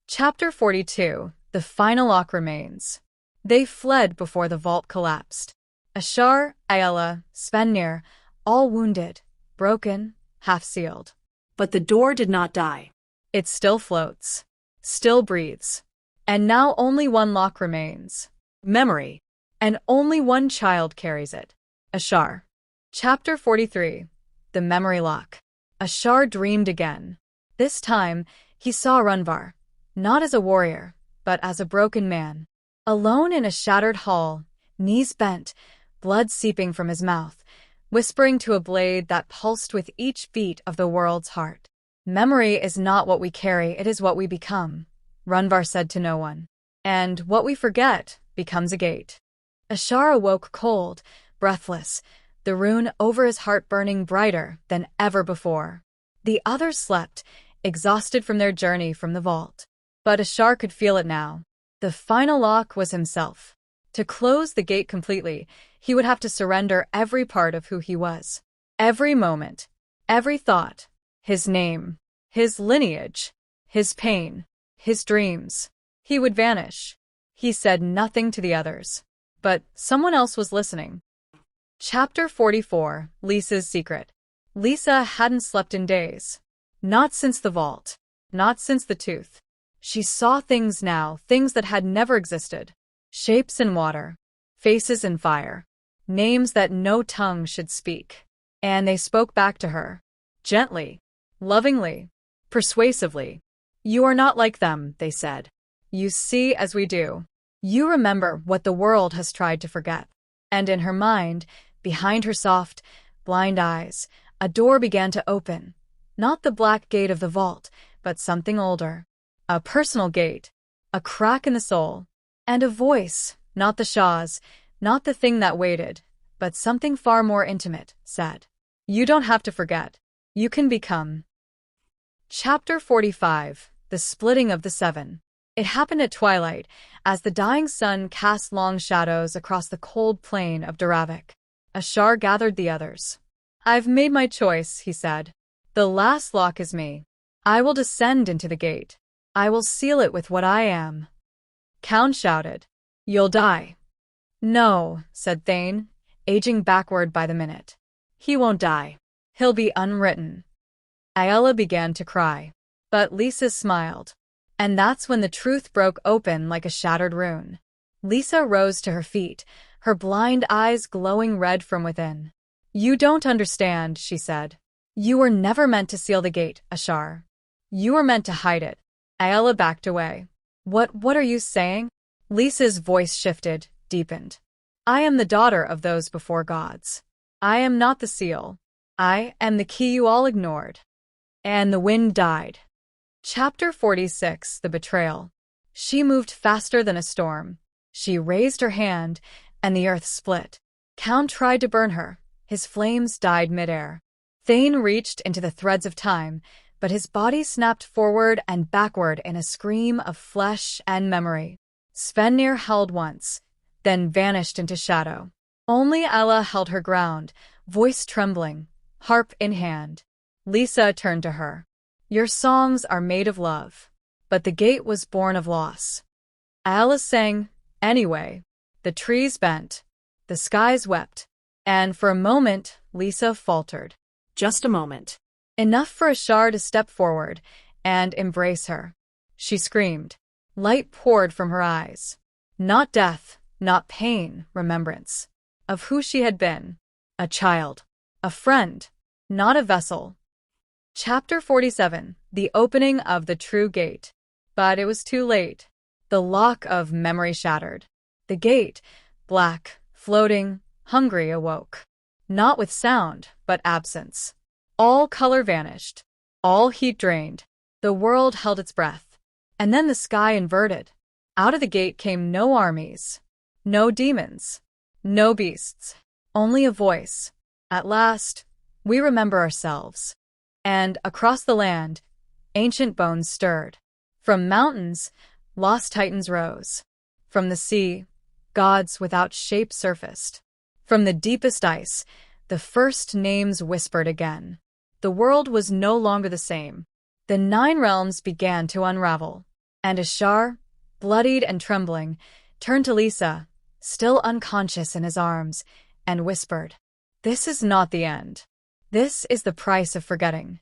Chapter 42, The Final Lock Remains. They fled before the vault collapsed. Ashar, Aella, Svenir, all wounded, broken, half-sealed. But the door did not die. It still floats, still breathes. And now only one lock remains. Memory. And only one child carries it. Ashar. Chapter 43, The Memory Lock. Ashar dreamed again. This time, he saw Runvar, not as a warrior, but as a broken man. Alone in a shattered hall, knees bent, blood seeping from his mouth, whispering to a blade that pulsed with each beat of the world's heart. Memory is not what we carry, it is what we become, Runvar said to no one. And what we forget becomes a gate. Ashar awoke cold, breathless, the rune over his heart burning brighter than ever before. The others slept, exhausted from their journey from the vault. But Ashar could feel it now. The final lock was himself. To close the gate completely, he would have to surrender every part of who he was. Every moment, every thought, his name, his lineage, his pain, his dreams. He would vanish. He said nothing to the others. But someone else was listening. Chapter 44, Lisa's Secret. Lisa hadn't slept in days. Not since the vault. Not since the tooth. She saw things now, things that had never existed. Shapes in water. Faces in fire. Names that no tongue should speak. And they spoke back to her. Gently. Lovingly. Persuasively. You are not like them, they said. You see as we do. You remember what the world has tried to forget. And in her mind, behind her soft, blind eyes, a door began to open. Not the black gate of the vault, but something older. A personal gate. A crack in the soul. And a voice, not the Shah's, not the thing that waited, but something far more intimate, said. You don't have to forget. You can become. Chapter 45, The Splitting of the Seven. It happened at twilight, as the dying sun cast long shadows across the cold plain of Duravik. Ashar gathered the others. I've made my choice, he said. The last lock is me. I will descend into the gate. I will seal it with what I am. Count shouted. You'll die. No, said Thane, aging backward by the minute. He won't die. He'll be unwritten. Aella began to cry. But Lisa smiled. And that's when the truth broke open like a shattered rune. Lisa rose to her feet, her blind eyes glowing red from within. You don't understand, she said. You were never meant to seal the gate, Ashar. You were meant to hide it. Aella backed away. What are you saying? Lisa's voice shifted, deepened. I am the daughter of those before gods. I am not the seal. I am the key you all ignored. And the wind died. Chapter 46, The Betrayal. She moved faster than a storm. She raised her hand, and the earth split. Count tried to burn her. His flames died midair. Thane reached into the threads of time, but his body snapped forward and backward in a scream of flesh and memory. Svenir held once, then vanished into shadow. Only Ella held her ground, voice trembling, harp in hand. Lisa turned to her. Your songs are made of love, but the gate was born of loss. Ella sang, anyway. The trees bent, the skies wept, and for a moment, Lisa faltered. Just a moment. Enough for Ashar to step forward and embrace her. She screamed. Light poured from her eyes. Not death, not pain, remembrance. of who she had been. A child. A friend. Not a vessel. Chapter 47. The opening of the true gate. But it was too late. The lock of memory shattered. The gate, black, floating, hungry, awoke. Not with sound, but absence. All color vanished. All heat drained. The world held its breath. And then the sky inverted. Out of the gate came no armies. No demons. No beasts. Only a voice. At last, we remember ourselves. And across the land, ancient bones stirred. From mountains, lost titans rose. From the sea, gods without shape surfaced. From the deepest ice, the first names whispered again. The world was no longer the same. The 9 realms began to unravel. And Ashar, bloodied and trembling, turned to Lisa, still unconscious in his arms, and whispered, "This is not the end. This is the price of forgetting."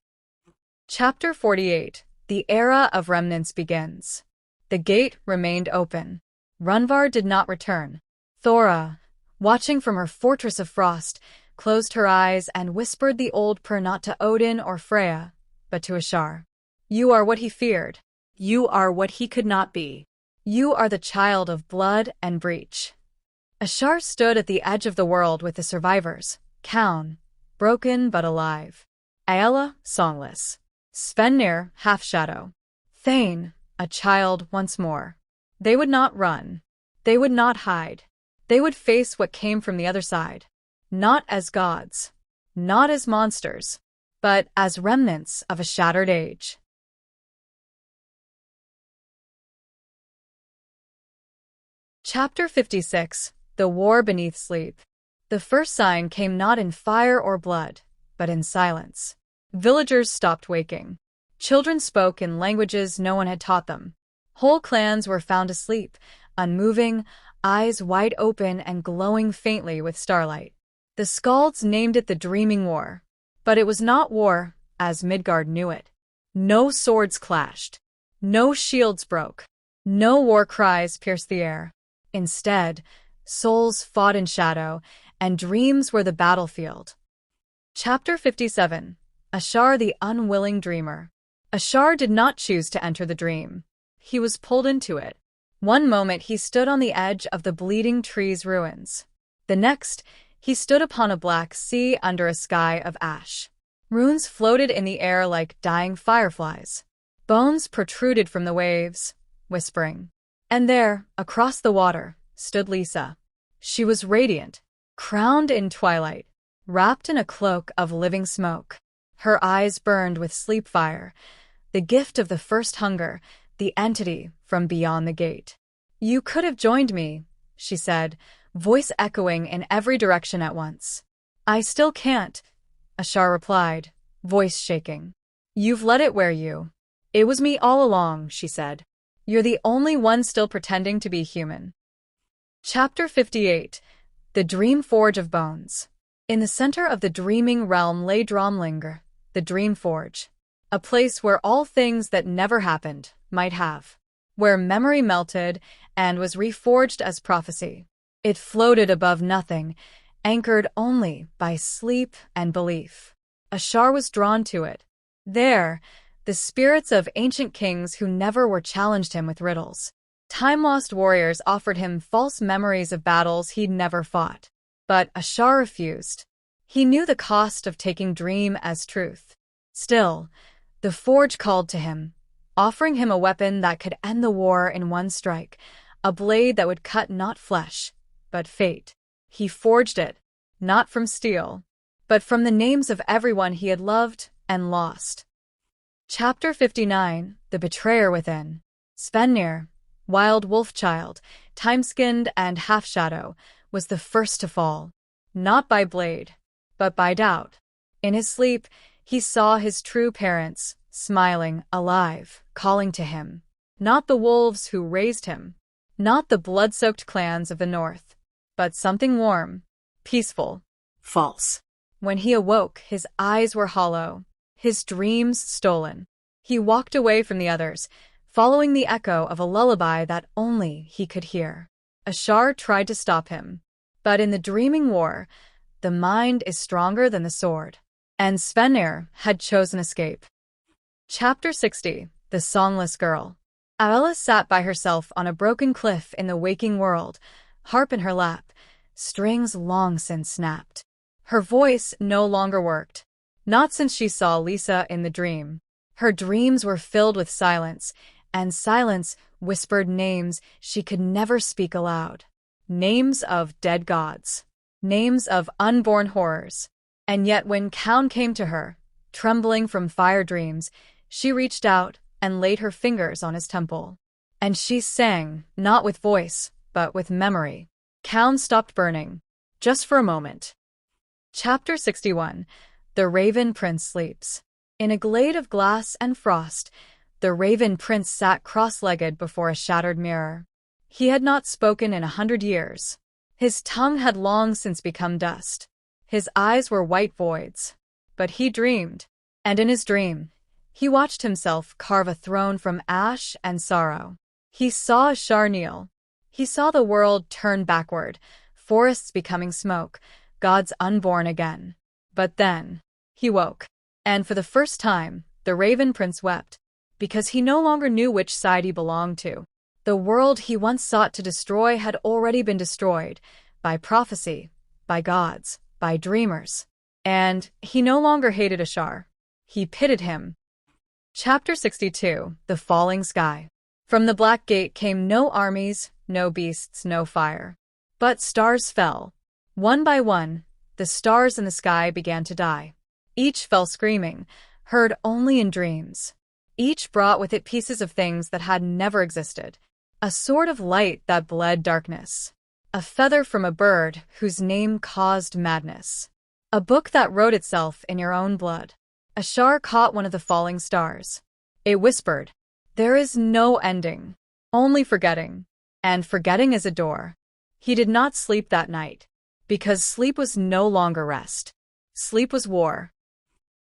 Chapter 48. The era of remnants begins. The gate remained open. Runvar did not return. Thora, watching from her fortress of frost, closed her eyes and whispered the old prayer not to Odin or Freya, but to Ashar. "You are what he feared. You are what he could not be. You are the child of blood and breach." Ashar stood at the edge of the world with the survivors, Kaun, broken but alive, Aella, songless, Svenir, half-shadow, Thane, a child once more. They would not run. They would not hide. They would face what came from the other side. Not as gods. Not as monsters. But as remnants of a shattered age. Chapter 56. The War Beneath Sleep. The first sign came not in fire or blood, but in silence. Villagers stopped waking. Children spoke in languages no one had taught them. Whole clans were found asleep, unmoving, eyes wide open and glowing faintly with starlight. The Skalds named it the Dreaming War. But it was not war, as Midgard knew it. No swords clashed. No shields broke. No war cries pierced the air. Instead, souls fought in shadow, and dreams were the battlefield. Chapter 57. Ashar the Unwilling Dreamer. Ashar did not choose to enter the dream. He was pulled into it. One moment he stood on the edge of the bleeding tree's ruins. The next, he stood upon a black sea under a sky of ash. Runes floated in the air like dying fireflies. Bones protruded from the waves, whispering. And there, across the water, stood Lisa. She was radiant, crowned in twilight, wrapped in a cloak of living smoke. Her eyes burned with sleep fire, the gift of the first hunger, the entity from beyond the gate. "You could have joined me," she said, voice echoing in every direction at once. "I still can't," Ashar replied, voice shaking. "You've let it wear you." "It was me all along," she said. "You're the only one still pretending to be human." Chapter 58. The Dream Forge of Bones. In the center of the dreaming realm lay Dromlinger, the Dream Forge, a place where all things that never happened might have, where memory melted and was reforged as prophecy. It floated above nothing, anchored only by sleep and belief. Ashar was drawn to it. There, the spirits of ancient kings who never were challenged him with riddles. Time-lost warriors offered him false memories of battles he'd never fought. But Ashar refused. He knew the cost of taking dream as truth. Still, the forge called to him, offering him a weapon that could end the war in one strike, a blade that would cut not flesh, but fate. He forged it, not from steel, but from the names of everyone he had loved and lost. Chapter 59. The Betrayer Within. Svenir, wild wolf child, time-skinned and half-shadow, was the first to fall, not by blade, but by doubt. In his sleep, he saw his true parents, smiling, alive, calling to him. Not the wolves who raised him, not the blood-soaked clans of the north, but something warm, peaceful. False. When he awoke, his eyes were hollow, his dreams stolen. He walked away from the others, following the echo of a lullaby that only he could hear. Ashar tried to stop him. But in the dreaming war, the mind is stronger than the sword. And Svenir had chosen escape. Chapter 60. The Songless Girl. Aella sat by herself on a broken cliff in the waking world, harp in her lap, strings long since snapped. Her voice no longer worked. Not since she saw Lisa in the dream. Her dreams were filled with silence, and silence whispered names she could never speak aloud. Names of dead gods. Names of unborn horrors. And yet when Kaun came to her, trembling from fire dreams, she reached out and laid her fingers on his temple. And she sang, not with voice, but with memory. Kaun stopped burning, just for a moment. Chapter 61. The Raven Prince Sleeps. In a glade of glass and frost, the Raven Prince sat cross-legged before a shattered mirror. He had not spoken in 100 years. His tongue had long since become dust. His eyes were white voids. But he dreamed, and in his dream, he watched himself carve a throne from ash and sorrow. He saw Ashar kneel. He saw the world turn backward, forests becoming smoke, gods unborn again. But then, he woke. And for the first time, the Raven Prince wept, because he no longer knew which side he belonged to. The world he once sought to destroy had already been destroyed, by prophecy, by gods, by dreamers. And he no longer hated Ashar. He pitied him. Chapter 62. The Falling Sky. From the Black Gate came no armies, no beasts, no fire. But stars fell. One by one, the stars in the sky began to die. Each fell screaming, heard only in dreams. Each brought with it pieces of things that had never existed. A sword of light that bled darkness. A feather from a bird whose name caused madness. A book that wrote itself in your own blood. Ashar caught one of the falling stars. It whispered, "There is no ending, only forgetting. And forgetting is a door." He did not sleep that night, because sleep was no longer rest. Sleep was war.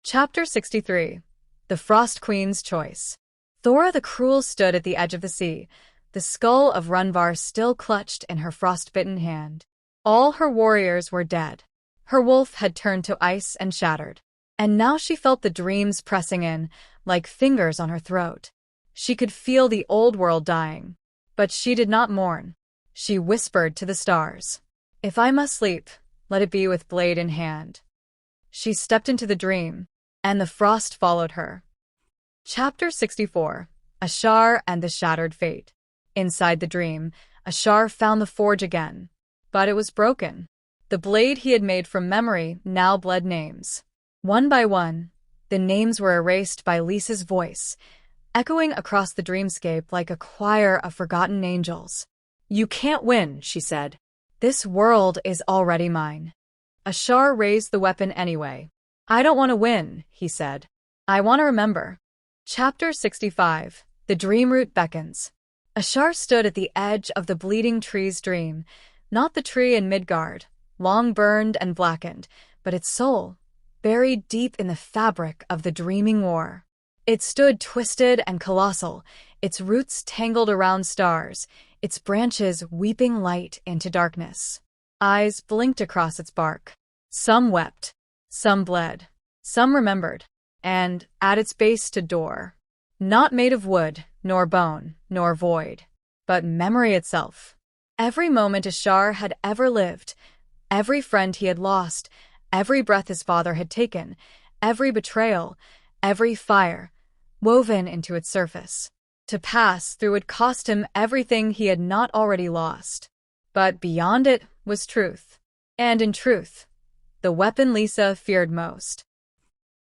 Chapter 63. The Frost Queen's Choice. Thora the Cruel stood at the edge of the sea, the skull of Runvar still clutched in her frostbitten hand. All her warriors were dead. Her wolf had turned to ice and shattered. And now she felt the dreams pressing in, like fingers on her throat. She could feel the old world dying. But she did not mourn. She whispered to the stars, "If I must sleep, let it be with blade in hand." She stepped into the dream, and the frost followed her. Chapter 64. Ashar and the Shattered Fate. Inside the dream, Ashar found the forge again. But it was broken. The blade he had made from memory now bled names. One by one, the names were erased by Lisa's voice, echoing across the dreamscape like a choir of forgotten angels. "You can't win," she said. "This world is already mine." Ashar raised the weapon anyway. "I don't want to win," he said. "I want to remember." Chapter 65. The Dreamroot Beckons. Ashar stood at the edge of the bleeding tree's dream, not the tree in Midgard, long burned and blackened, but its soul, buried deep in the fabric of the dreaming war. It stood twisted and colossal, its roots tangled around stars, its branches weeping light into darkness. Eyes blinked across its bark. Some wept, some bled, some remembered, and at its base stood door, not made of wood, nor bone, nor void, but memory itself. Every moment Ashar had ever lived, every friend he had lost, every breath his father had taken, every betrayal, every fire, woven into its surface. To pass through would cost him everything he had not already lost. But beyond it was truth. And in truth, the weapon Lisa feared most.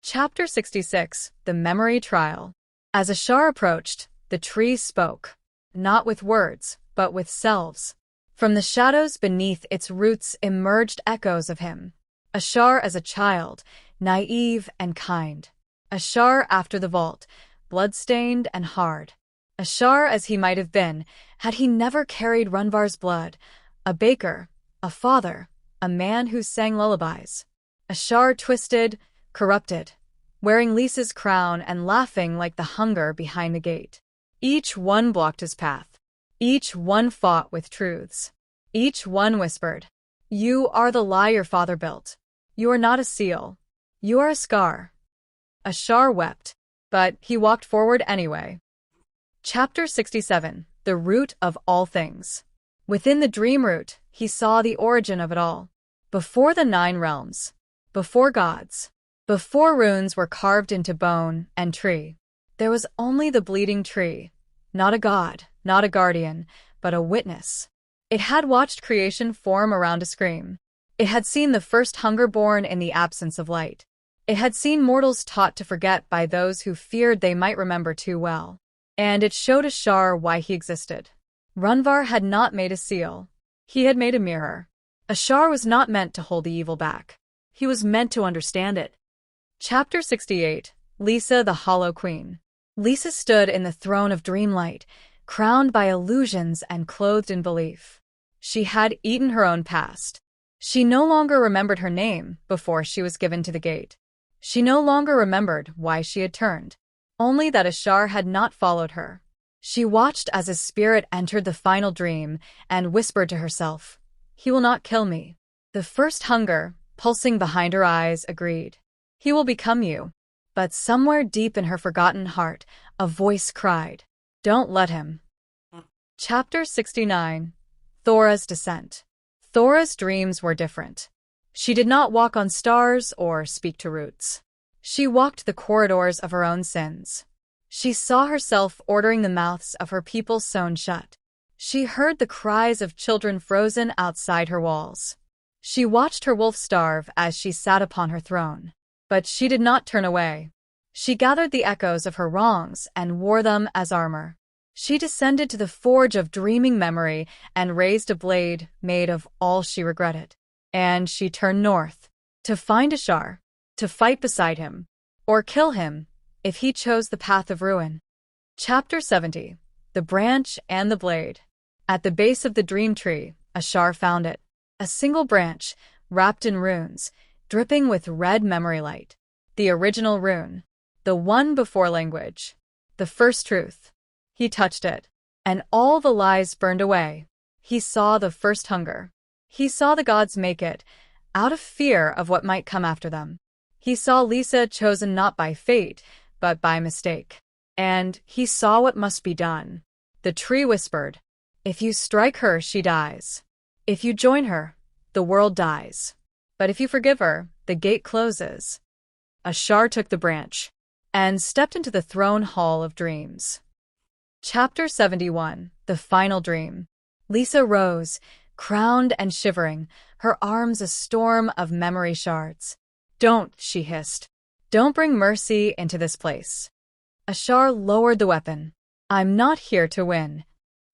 Chapter 66. The Memory Trial. As Ashar approached, the tree spoke, not with words, but with selves. From the shadows beneath its roots emerged echoes of him. Ashar as a child, naive and kind. Ashar after the vault, blood-stained and hard. Ashar as he might have been, had he never carried Runvar's blood, a baker, a father, a man who sang lullabies. Ashar twisted, corrupted, wearing Lisa's crown and laughing like the hunger behind the gate. Each one blocked his path. Each one fought with truths. Each one whispered, You are the lie your father built. You are not a seal. You are a scar. Ashar wept, but he walked forward anyway. Chapter 67. The Root of All Things. Within the dream root, he saw the origin of it all. Before the 9 realms. Before gods. Before runes were carved into bone and tree. There was only the bleeding tree. Not a god, not a guardian, but a witness. It had watched creation form around a scream. It had seen the first hunger born in the absence of light. It had seen mortals taught to forget by those who feared they might remember too well. And it showed Ashar why he existed. Runvar had not made a seal. He had made a mirror. Ashar was not meant to hold the evil back. He was meant to understand it. Chapter 68. Lisa the Hollow Queen. Lisa stood in the throne of dreamlight, crowned by illusions and clothed in belief. She had eaten her own past. She no longer remembered her name before she was given to the gate. She no longer remembered why she had turned, only that Ashar had not followed her. She watched as his spirit entered the final dream and whispered to herself, "He will not kill me." The first hunger, pulsing behind her eyes, agreed. "He will become you." But somewhere deep in her forgotten heart, a voice cried, "Don't let him." Chapter 69. Thora's Descent. Thora's dreams were different. She did not walk on stars or speak to roots. She walked the corridors of her own sins. She saw herself ordering the mouths of her people sewn shut. She heard the cries of children frozen outside her walls. She watched her wolf starve as she sat upon her throne. But she did not turn away. She gathered the echoes of her wrongs and wore them as armor. She descended to the forge of dreaming memory and raised a blade made of all she regretted. And she turned north, to find Ashar, to fight beside him, or kill him, if he chose the path of ruin. Chapter 70. The Branch and the Blade. At the base of the dream tree, Ashar found it. A single branch, wrapped in runes, dripping with red memory light. The original rune. The one before language. The first truth. He touched it, and all the lies burned away. He saw the first hunger. He saw the gods make it, out of fear of what might come after them. He saw Lisa chosen not by fate, but by mistake. And he saw what must be done. The tree whispered, "If you strike her, she dies. If you join her, the world dies. But if you forgive her, the gate closes." Ashar took the branch and stepped into the throne hall of dreams. Chapter 71. The Final Dream. Lisa rose, crowned and shivering, her arms a storm of memory shards. "Don't," she hissed. "Don't bring mercy into this place." Ashar lowered the weapon. "I'm not here to win.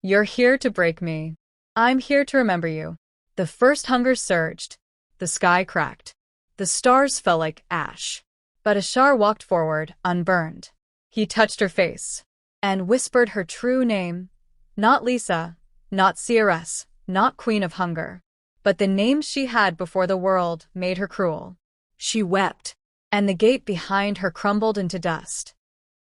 You're here to break me. I'm here to remember you." The first hunger surged. The sky cracked. The stars fell like ash. But Ashar walked forward, unburned. He touched her face and whispered her true name. Not Lisa, not Seeress, not Queen of Hunger, but the name she had before the world made her cruel. She wept, and the gate behind her crumbled into dust.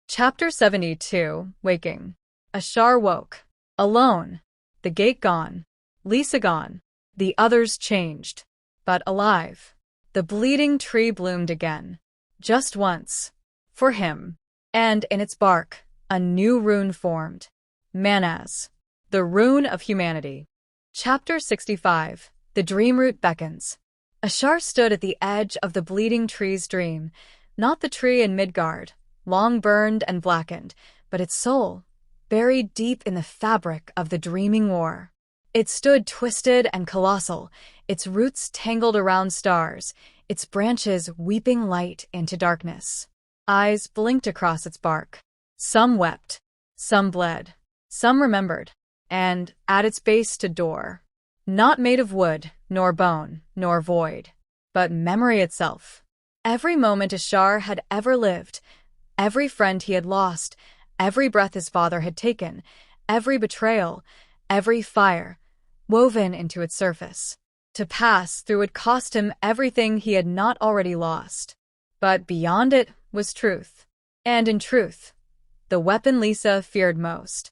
Chapter 72. Waking. Ashar woke. Alone. The gate gone. Lisa gone. The others changed. But alive. The bleeding tree bloomed again. Just once. For him. And in its bark, a new rune formed. Manaz. The rune of humanity. Chapter 65. The dream root beckons. Ashar stood at the edge of the bleeding tree's dream, not the tree in Midgard, long burned and blackened, but its soul, buried deep in the fabric of the dreaming war. It stood twisted and colossal, its roots tangled around stars, its branches weeping light into darkness. Eyes blinked across its bark. Some wept, some bled, some remembered, and at its base stood door. Not made of wood, nor bone, nor void, but memory itself. Every moment Ashar had ever lived, every friend he had lost, every breath his father had taken, every betrayal, every fire, woven into its surface. To pass through would cost him everything he had not already lost. But beyond it was truth. And in truth, the weapon Lisa feared most.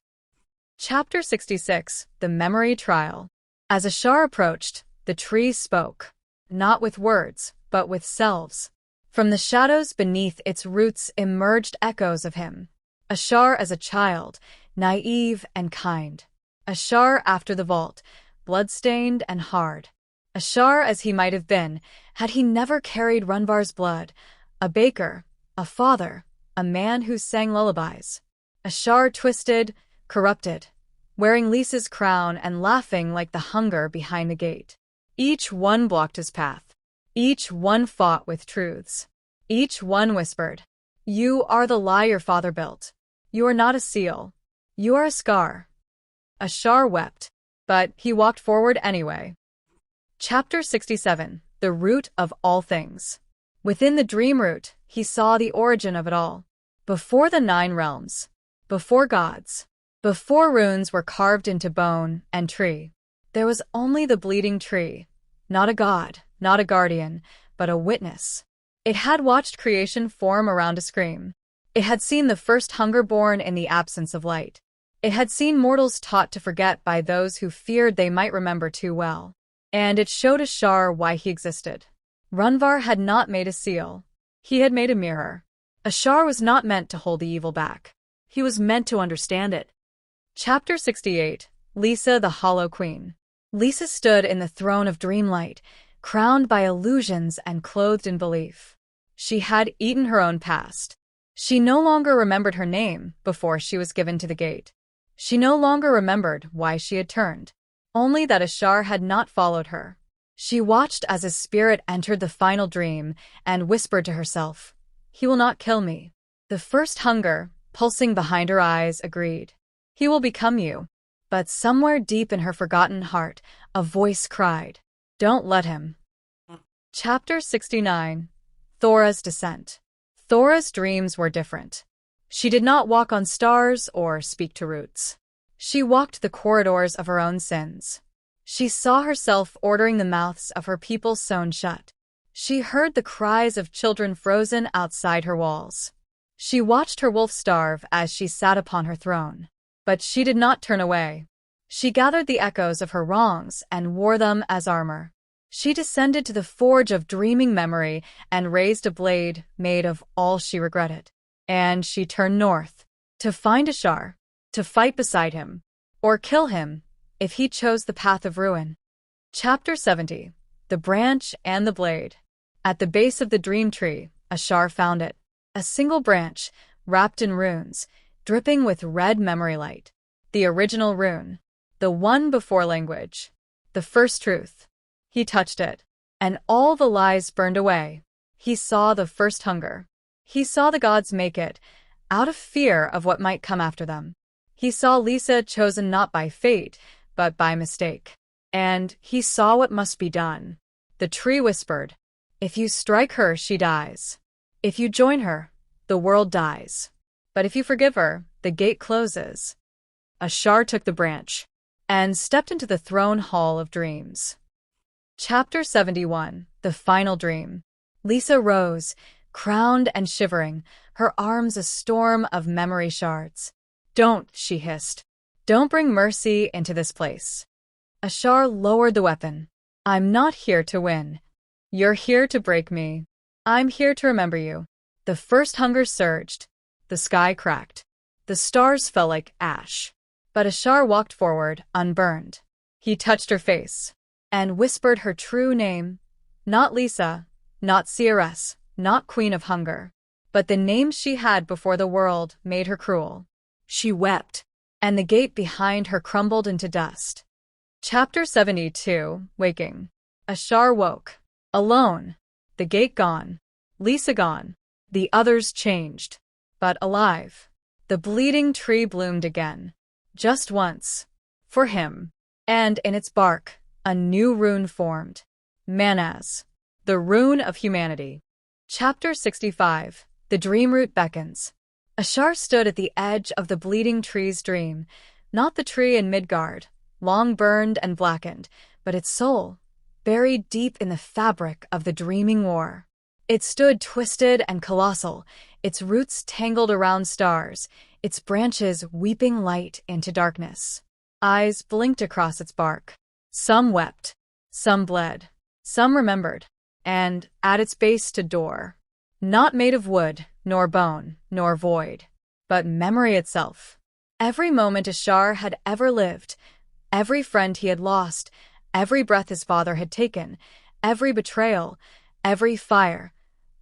Chapter 66. The Memory Trial. As Ashar approached, The tree spoke, not with words, but with selves. From the shadows beneath its roots emerged echoes of him. Ashar as a child, naive and kind. Ashar after the vault, blood-stained and hard. Ashar as he might have been, had he never carried Runvar's blood, a baker, a father, a man who sang lullabies. Ashar twisted, corrupted, wearing Lisa's crown and laughing like the hunger behind the gate. Each one blocked his path. Each one fought with truths. Each one whispered, "You are the lie your father built. You are not a seal. You are a scar." Ashar wept, but he walked forward anyway. Chapter 67. The Root of All Things. Within the dream root, he saw the origin of it all. Before the 9 realms. Before gods. Before runes were carved into bone and tree. There was only the bleeding tree. Not a god, not a guardian, but a witness. It had watched creation form around a scream. It had seen the first hunger born in the absence of light. It had seen mortals taught to forget by those who feared they might remember too well. And it showed Ashar why he existed. Runvar had not made a seal. He had made a mirror. Ashar was not meant to hold the evil back. He was meant to understand it. Chapter 68. Lisa the Hollow Queen. Lisa stood in the throne of dreamlight, crowned by illusions and clothed in belief. She had eaten her own past. She no longer remembered her name before she was given to the gate. She no longer remembered why she had turned, only that Ashar had not followed her. She watched as his spirit entered the final dream and whispered to herself, "He will not kill me." The first hunger, pulsing behind her eyes, agreed, "He will become you." But somewhere deep in her forgotten heart, a voice cried, "Don't let him." Chapter 69. Thora's Descent. Thora's dreams were different. She did not walk on stars or speak to roots. She walked the corridors of her own sins. She saw herself ordering the mouths of her people sewn shut. She heard the cries of children frozen outside her walls. She watched her wolf starve as she sat upon her throne. But she did not turn away. She gathered the echoes of her wrongs and wore them as armor. She descended to the forge of dreaming memory and raised a blade made of all she regretted. And she turned north, to find Ashar, to fight beside him, or kill him, if he chose the path of ruin. Chapter 70. The Branch and the Blade. At the base of the dream tree, Ashar found it. A single branch, wrapped in runes, dripping with red memory light. The original rune. The one before language. The first truth. He touched it, and all the lies burned away. He saw the first hunger. He saw the gods make it, out of fear of what might come after them. He saw Lisa chosen not by fate, but by mistake. And he saw what must be done. The tree whispered, "If you strike her, she dies. If you join her, the world dies. But if you forgive her, the gate closes." Ashar took the branch and stepped into the throne hall of dreams. Chapter 71. The Final Dream. Lisa rose, crowned and shivering, her arms a storm of memory shards. "Don't," she hissed. "Don't bring mercy into this place." Ashar lowered the weapon. "I'm not here to win. You're here to break me. I'm here to remember you." The first hunger surged. The sky cracked. The stars fell like ash. But Ashar walked forward, unburned. He touched her face and whispered her true name. Not Lisa, not Seeress, not Queen of Hunger, but the name she had before the world made her cruel. She wept, and the gate behind her crumbled into dust. Chapter 72. Waking. Ashar woke. Alone. The gate gone. Lisa gone. The others changed. But alive. The bleeding tree bloomed again. Just once. For him. And in its bark, a new rune formed. Manaz. The rune of humanity. Chapter 65. The dream root beckons. Ashar stood at the edge of the bleeding tree's dream, not the tree in Midgard, long burned and blackened, but its soul, buried deep in the fabric of the dreaming war. It stood twisted and colossal, its roots tangled around stars, its branches weeping light into darkness. Eyes blinked across its bark. Some wept. Some bled. Some remembered. And, at its base stood door. Not made of wood, nor bone, nor void, but memory itself. Every moment Ashar had ever lived, every friend he had lost, every breath his father had taken, every betrayal, every fire,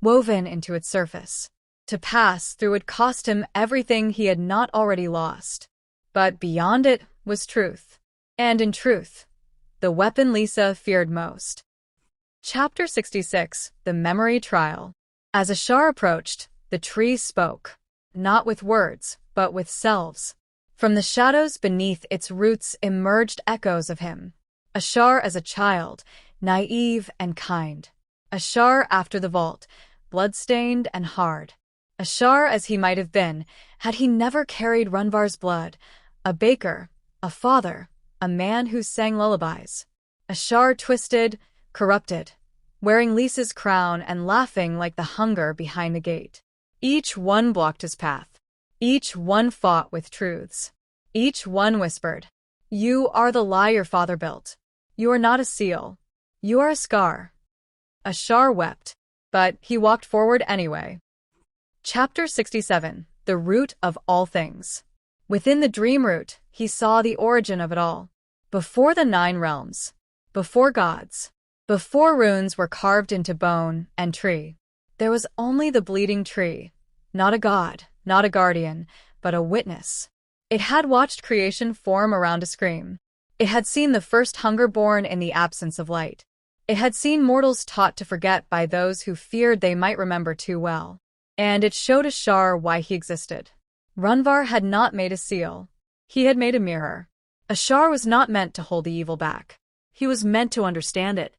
woven into its surface. To pass through would cost him everything he had not already lost. But beyond it was truth. And in truth, the weapon Lisa feared most. Chapter 66, The Memory Trial. As Ashar approached, the tree spoke, not with words, but with selves. From the shadows beneath its roots emerged echoes of him. Ashar as a child, naive and kind. Ashar after the vault, blood-stained and hard. Ashar as he might have been, had he never carried Runvar's blood, a baker, a father, a man who sang lullabies. Ashar twisted, corrupted, wearing Lisa's crown and laughing like the hunger behind the gate. Each one blocked his path. Each one fought with truths. Each one whispered, "You are the lie your father built. You are not a seal. You are a scar." Ashar wept, but he walked forward anyway. Chapter 67, The Root of All Things. Within the dream root, he saw the origin of it all. Before the 9 realms. Before gods. Before runes were carved into bone and tree. There was only the bleeding tree. Not a god, not a guardian, but a witness. It had watched creation form around a scream. It had seen the first hunger born in the absence of light. It had seen mortals taught to forget by those who feared they might remember too well. And it showed Ashar why he existed. Runvar had not made a seal. He had made a mirror. Ashar was not meant to hold the evil back. He was meant to understand it.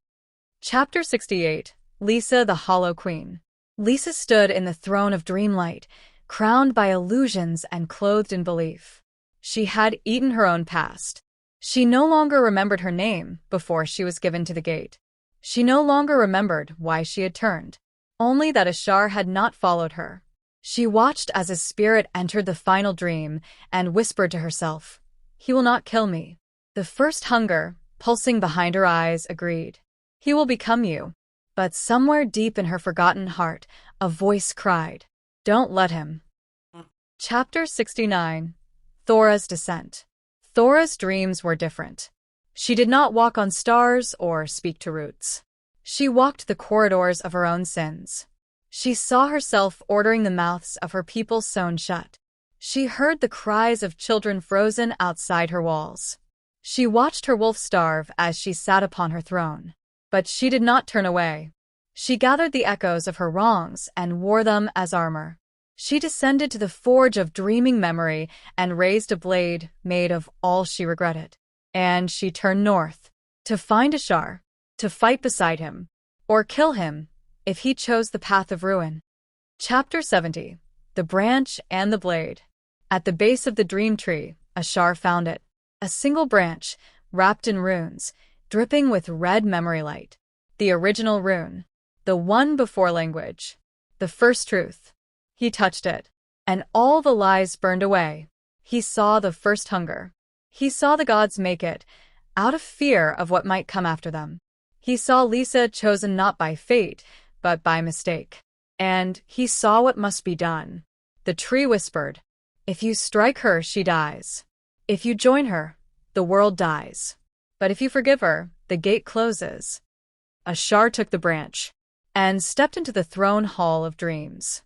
Chapter 68, Lisa the Hollow Queen. Lisa stood in the throne of dreamlight, crowned by illusions and clothed in belief. She had eaten her own past. She no longer remembered her name before she was given to the gate. She no longer remembered why she had turned, only that Ashar had not followed her. She watched as his spirit entered the final dream and whispered to herself, "He will not kill me." The first hunger, pulsing behind her eyes, agreed, "He will become you." But somewhere deep in her forgotten heart, a voice cried, "Don't let him." Chapter 69, Thora's Descent. Thora's dreams were different. She did not walk on stars or speak to roots. She walked the corridors of her own sins. She saw herself ordering the mouths of her people sewn shut. She heard the cries of children frozen outside her walls. She watched her wolf starve as she sat upon her throne. But she did not turn away. She gathered the echoes of her wrongs and wore them as armor. She descended to the forge of dreaming memory and raised a blade made of all she regretted. And she turned north, to find Ashar, to fight beside him, or kill him, if he chose the path of ruin. Chapter 70, The Branch and the Blade. At the base of the dream tree, Ashar found it. A single branch, wrapped in runes, dripping with red memory light. The original rune. The one before language. The first truth. He touched it, and all the lies burned away. He saw the first hunger. He saw the gods make it, out of fear of what might come after them. He saw Lisa chosen not by fate, but by mistake. And he saw what must be done. The tree whispered, "If you strike her, she dies. If you join her, the world dies. But if you forgive her, the gate closes." Ashar took the branch and stepped into the throne hall of dreams.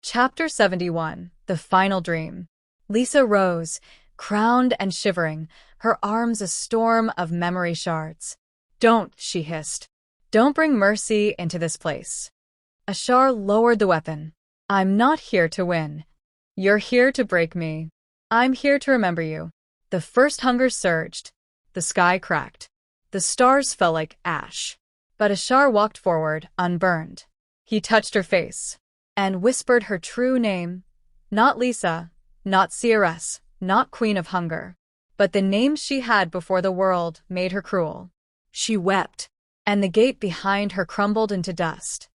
Chapter 71, The Final Dream. Lisa rose, crowned and shivering, her arms a storm of memory shards. "Don't," she hissed. "Don't bring mercy into this place." Ashar lowered the weapon. "I'm not here to win. You're here to break me. I'm here to remember you." The first hunger surged. The sky cracked. The stars fell like ash. But Ashar walked forward, unburned. He touched her face and whispered her true name. Not Lisa, not Seeress, not Queen of Hunger, but the name she had before the world made her cruel. She wept, and the gate behind her crumbled into dust.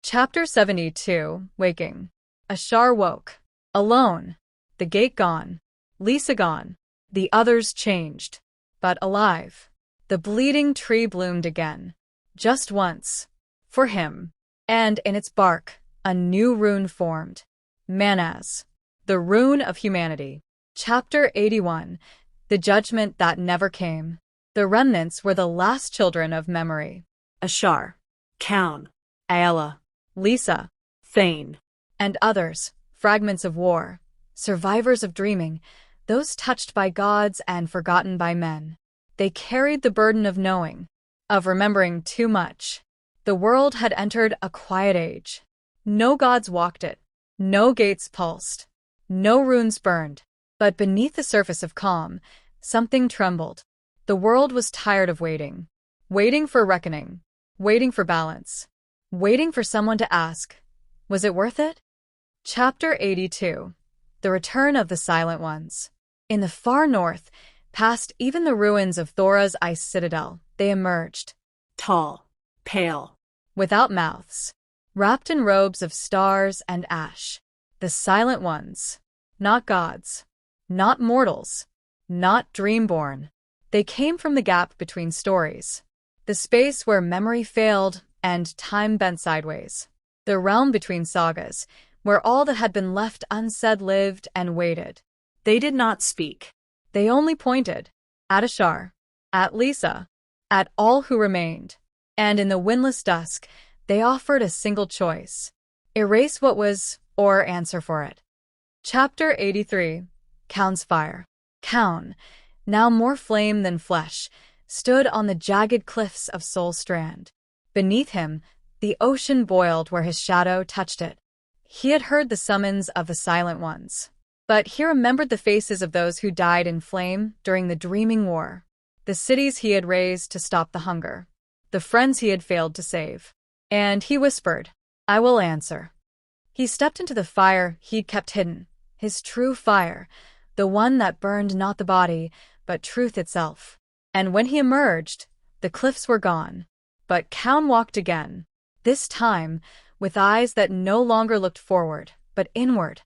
Chapter 72, Waking. Ashar woke. Alone. The gate gone. Lisa gone. The others changed. But alive. The bleeding tree bloomed again. Just once. For him. And in its bark, a new rune formed. Manaz. The rune of humanity. Chapter 81. The judgment that never came. The remnants were the last children of memory. Ashar, Kaun, Ayala, Lisa. Thane, And others, fragments of war, survivors of dreaming, those touched by gods and forgotten by men. They carried the burden of knowing, of remembering too much. The world had entered a quiet age. No gods walked it, no gates pulsed, no runes burned. But beneath the surface of calm, something trembled. The world was tired of waiting. Waiting for reckoning, waiting for balance, waiting for someone to ask, was it worth it? Chapter 82. The Return of the Silent Ones. In the far north, past even the ruins of Thora's ice citadel, they emerged. tall, pale, Without mouths. Wrapped in robes of stars and ash. The Silent Ones. Not gods. Not mortals. Not dreamborn. They came from the gap between stories. The space where memory failed and time bent sideways. The realm between sagas, where all that had been left unsaid lived and waited. They did not speak. They only pointed. At Ashar. At Lisa. At all who remained. And in the windless dusk, they offered a single choice. Erase what was, or answer for it. Chapter 83. Kaun's Fire. Kaun, now more flame than flesh, stood on the jagged cliffs of Soul Strand. Beneath him, the ocean boiled where his shadow touched it. He had heard the summons of the Silent Ones. But he remembered the faces of those who died in flame during the Dreaming War. The cities he had raised to stop the hunger. The friends he had failed to save. And he whispered, I will answer. He stepped into the fire he'd kept hidden. His true fire. The one that burned not the body, but truth itself. And when he emerged, the cliffs were gone. But Kaun walked again. This time, with eyes that no longer looked forward, but inward.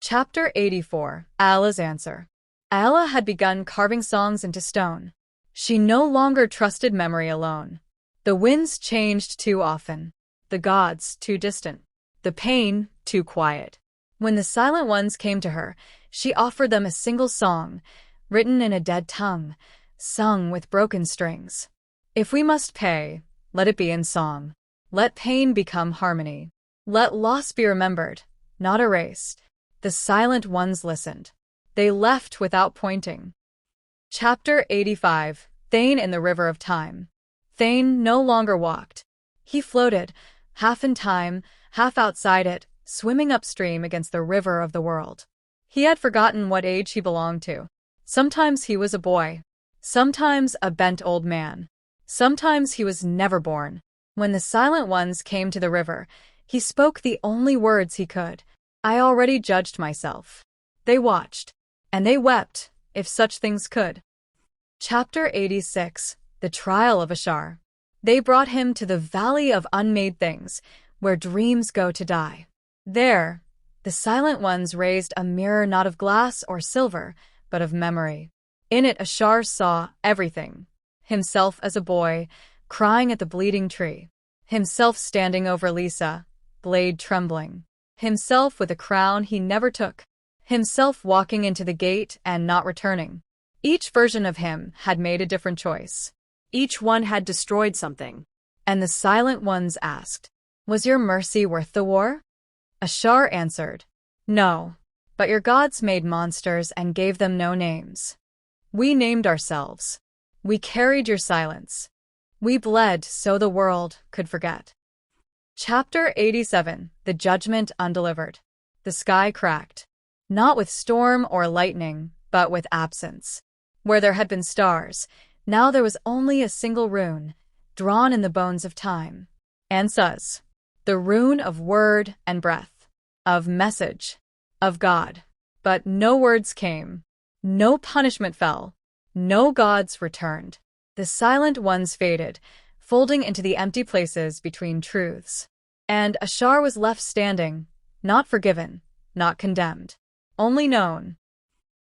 Chapter 84. Ayala's Answer. Ayala had begun carving songs into stone. She no longer trusted memory alone. The winds changed too often. The gods too distant. The pain too quiet. When the Silent Ones came to her, she offered them a single song, written in a dead tongue, sung with broken strings. If we must pay, let it be in song. Let pain become harmony. Let loss be remembered, not erased. The Silent Ones listened. They left without pointing. Chapter 85. Thane in the River of Time. Thane no longer walked. He floated, half in time, half outside it, swimming upstream against the river of the world. He had forgotten what age he belonged to. Sometimes he was a boy. Sometimes a bent old man. Sometimes he was never born. When the Silent Ones came to the river, he spoke the only words he could. I already judged myself. They watched. And they wept, if such things could. Chapter 86. The Trial of Ashar. They brought him to the Valley of Unmade Things, where dreams go to die. There, the Silent Ones raised a mirror not of glass or silver, but of memory. In it Ashar saw everything. Himself as a boy, crying at the bleeding tree. Himself standing over Lisa, blade trembling. Himself with a crown he never took. Himself walking into the gate and not returning. Each version of him had made a different choice. Each one had destroyed something. And the Silent Ones asked, was your mercy worth the war? Ashar answered, no, but your gods made monsters and gave them no names. We named ourselves. We carried your silence. We bled so the world could forget. Chapter 87. The Judgment Undelivered. The sky cracked. Not with storm or lightning, but with absence. Where there had been stars, now there was only a single rune, drawn in the bones of time. Ansuz. The rune of word and breath. Of message. Of God. But no words came. No punishment fell. No gods returned. The Silent Ones faded, folding into the empty places between truths. And Ashar was left standing, not forgiven, not condemned, only known.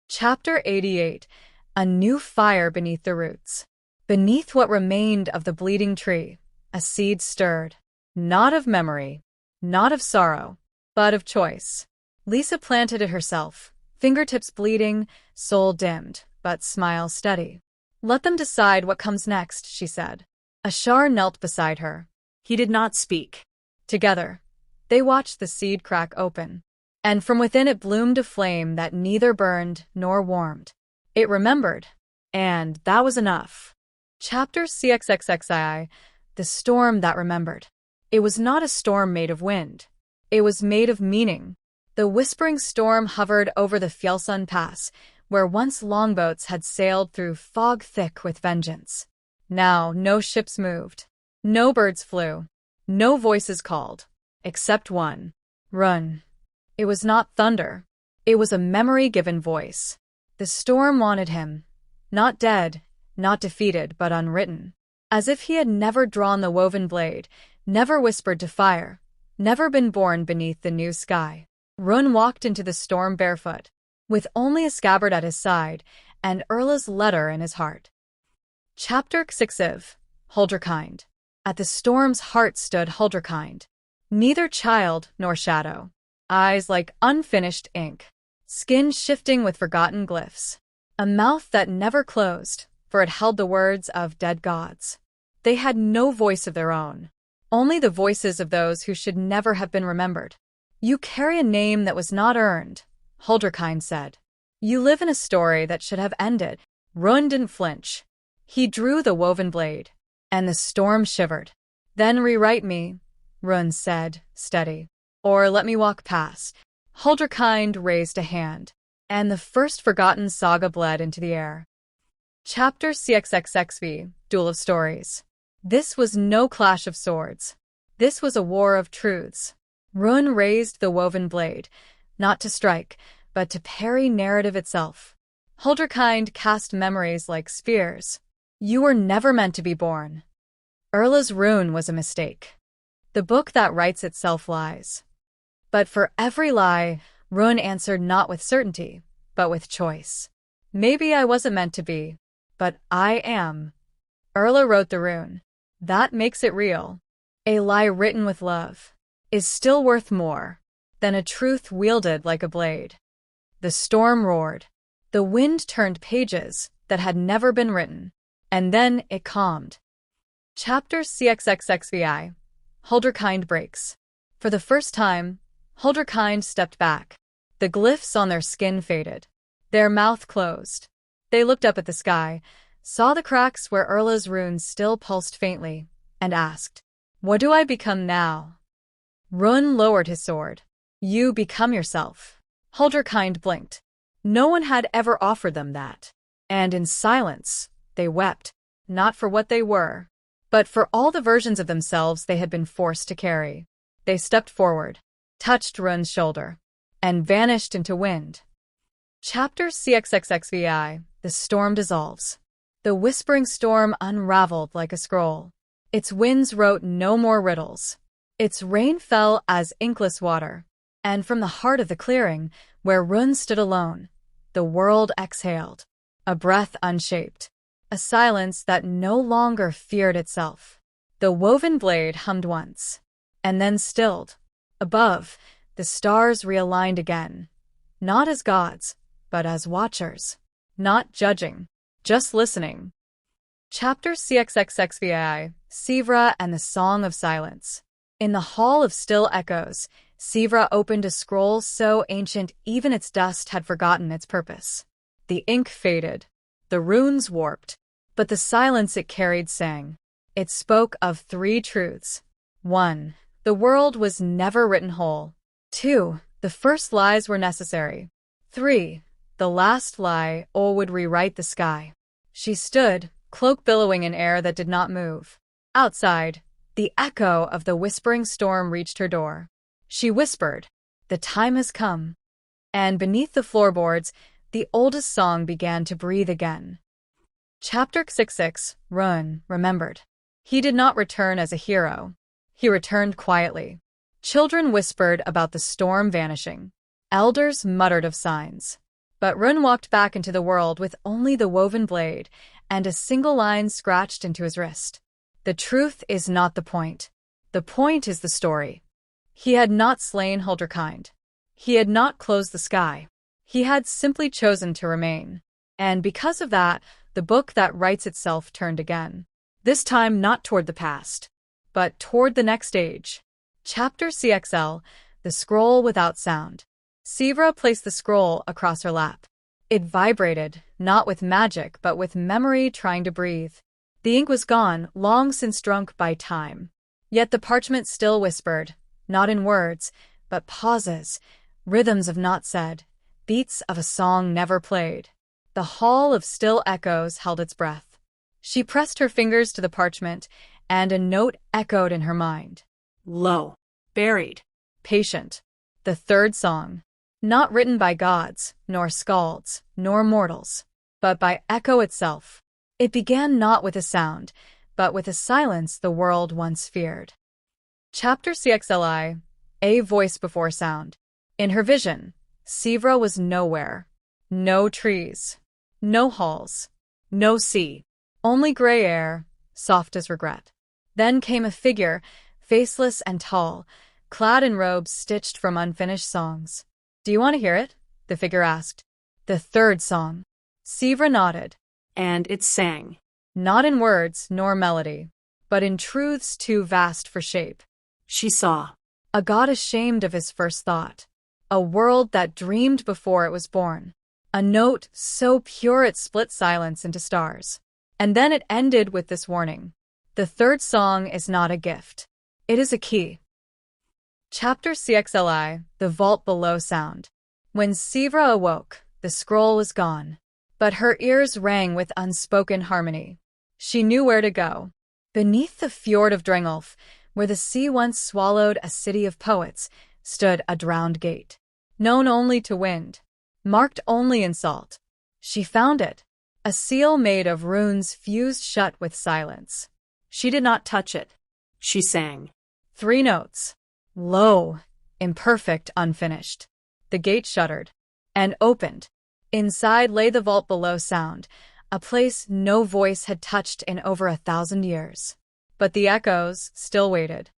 Chapter 88. A New Fire Beneath the Roots. Beneath what remained of the bleeding tree, a seed stirred. Not of memory, not of sorrow, but of choice. Lisa planted it herself, fingertips bleeding, soul dimmed, but smile steady. Let them decide what comes next, she said. Ashar knelt beside her. He did not speak. Together, they watched the seed crack open, and from within it bloomed a flame that neither burned nor warmed. It remembered, and that was enough. Chapter CXXXII, The Storm That Remembered. It was not a storm made of wind. It was made of meaning. The whispering storm hovered over the Fjellsund Pass, where once longboats had sailed through fog thick with vengeance. Now no ships moved. No birds flew. No voices called. Except one. Run. It was not thunder. It was a memory-given voice. The storm wanted him. Not dead, not defeated, but unwritten. As if he had never drawn the woven blade, never whispered to fire, never been born beneath the new sky. Run walked into the storm barefoot, with only a scabbard at his side and Erla's letter in his heart. Chapter Xiv, Huldrekind. At the storm's heart stood Huldrekind. Neither child nor shadow. Eyes like unfinished ink. Skin shifting with forgotten glyphs. A mouth that never closed, for it held the words of dead gods. They had no voice of their own. Only the voices of those who should never have been remembered. You carry a name that was not earned, Huldrekind said. You live in a story that should have ended. Run didn't flinch. He drew the woven blade, and the storm shivered. Then rewrite me, Run said, steady. Or let me walk past. Huldrekind raised a hand, and the first forgotten saga bled into the air. Chapter CXXXV, Duel of Stories. This was no clash of swords. This was a war of truths. Run raised the woven blade, not to strike, but to parry narrative itself. Huldrekind cast memories like spears. You were never meant to be born. Erla's rune was a mistake. The book that writes itself lies. But for every lie, Run answered not with certainty, but with choice. Maybe I wasn't meant to be, but I am. Erla wrote the rune. That makes it real. A lie written with love is still worth more than a truth wielded like a blade. The storm roared. The wind turned pages that had never been written, and then it calmed. Chapter CXXXVI, Huldrekind breaks. For the first time, Huldrekind stepped back. The glyphs on their skin faded. Their mouth closed. They looked up at the sky, saw the cracks where Erla's runes still pulsed faintly, and asked, What do I become now? Run lowered his sword. You become yourself. Huldrekind blinked. No one had ever offered them that. And in silence, they wept, not for what they were, but for all the versions of themselves they had been forced to carry. They stepped forward, touched Run's shoulder, and vanished into wind. Chapter CXXXVI, The Storm Dissolves. The whispering storm unraveled like a scroll. Its winds wrote no more riddles. Its rain fell as inkless water, and from the heart of the clearing, where Run stood alone, the world exhaled, a breath unshaped, a silence that no longer feared itself. The woven blade hummed once, and then stilled. Above, the stars realigned again, not as gods, but as watchers, not judging, just listening. Chapter CXXXVI, Sivra and the Song of Silence. In the Hall of Still Echoes, Sivra opened a scroll so ancient even its dust had forgotten its purpose. The ink faded, the runes warped, but the silence it carried sang. It spoke of 3 truths. 1. The world was never written whole. 2. The first lies were necessary. 3. The last lie would rewrite the sky. She stood, cloak billowing in air that did not move. Outside, the echo of the whispering storm reached her door. She whispered, The time has come. And beneath the floorboards, the oldest song began to breathe again. Chapter XXVI, Run remembered. He did not return as a hero. He returned quietly. Children whispered about the storm vanishing. Elders muttered of signs. But Run walked back into the world with only the woven blade and a single line scratched into his wrist. The truth is not the point. The point is the story. He had not slain Huldrekind. He had not closed the sky. He had simply chosen to remain. And because of that, the book that writes itself turned again. This time not toward the past, but toward the next age. Chapter CXL, The Scroll Without Sound. Sivra placed the scroll across her lap. It vibrated, not with magic but with memory trying to breathe. The ink was gone, long since drunk by time. Yet the parchment still whispered, not in words, but pauses, rhythms of not said, beats of a song never played. The hall of still echoes held its breath. She pressed her fingers to the parchment, and a note echoed in her mind. Low. Buried. Patient. The third song. Not written by gods, nor skalds, nor mortals, but by echo itself. It began not with a sound, but with a silence the world once feared. Chapter CXLI, A Voice Before Sound. In her vision, Sivra was nowhere. No trees. No halls. No sea. Only gray air, soft as regret. Then came a figure, faceless and tall, clad in robes stitched from unfinished songs. "Do you want to hear it?" the figure asked. "The third song." Sivra nodded. And it sang. Not in words nor melody, but in truths too vast for shape. She saw. A god ashamed of his first thought. A world that dreamed before it was born. A note so pure it split silence into stars. And then it ended with this warning. The third song is not a gift. It is a key. Chapter CXLI, The Vault Below Sound. When Sivra awoke, the scroll was gone. But her ears rang with unspoken harmony. She knew where to go. Beneath the fjord of Drengulf, where the sea once swallowed a city of poets, stood a drowned gate. Known only to wind. Marked only in salt. She found it. A seal made of runes fused shut with silence. She did not touch it. She sang. 3 notes. Low, imperfect, unfinished. The gate shuddered. And opened. Inside lay the vault below sound, a place no voice had touched in over 1,000 years. But the echoes still waited.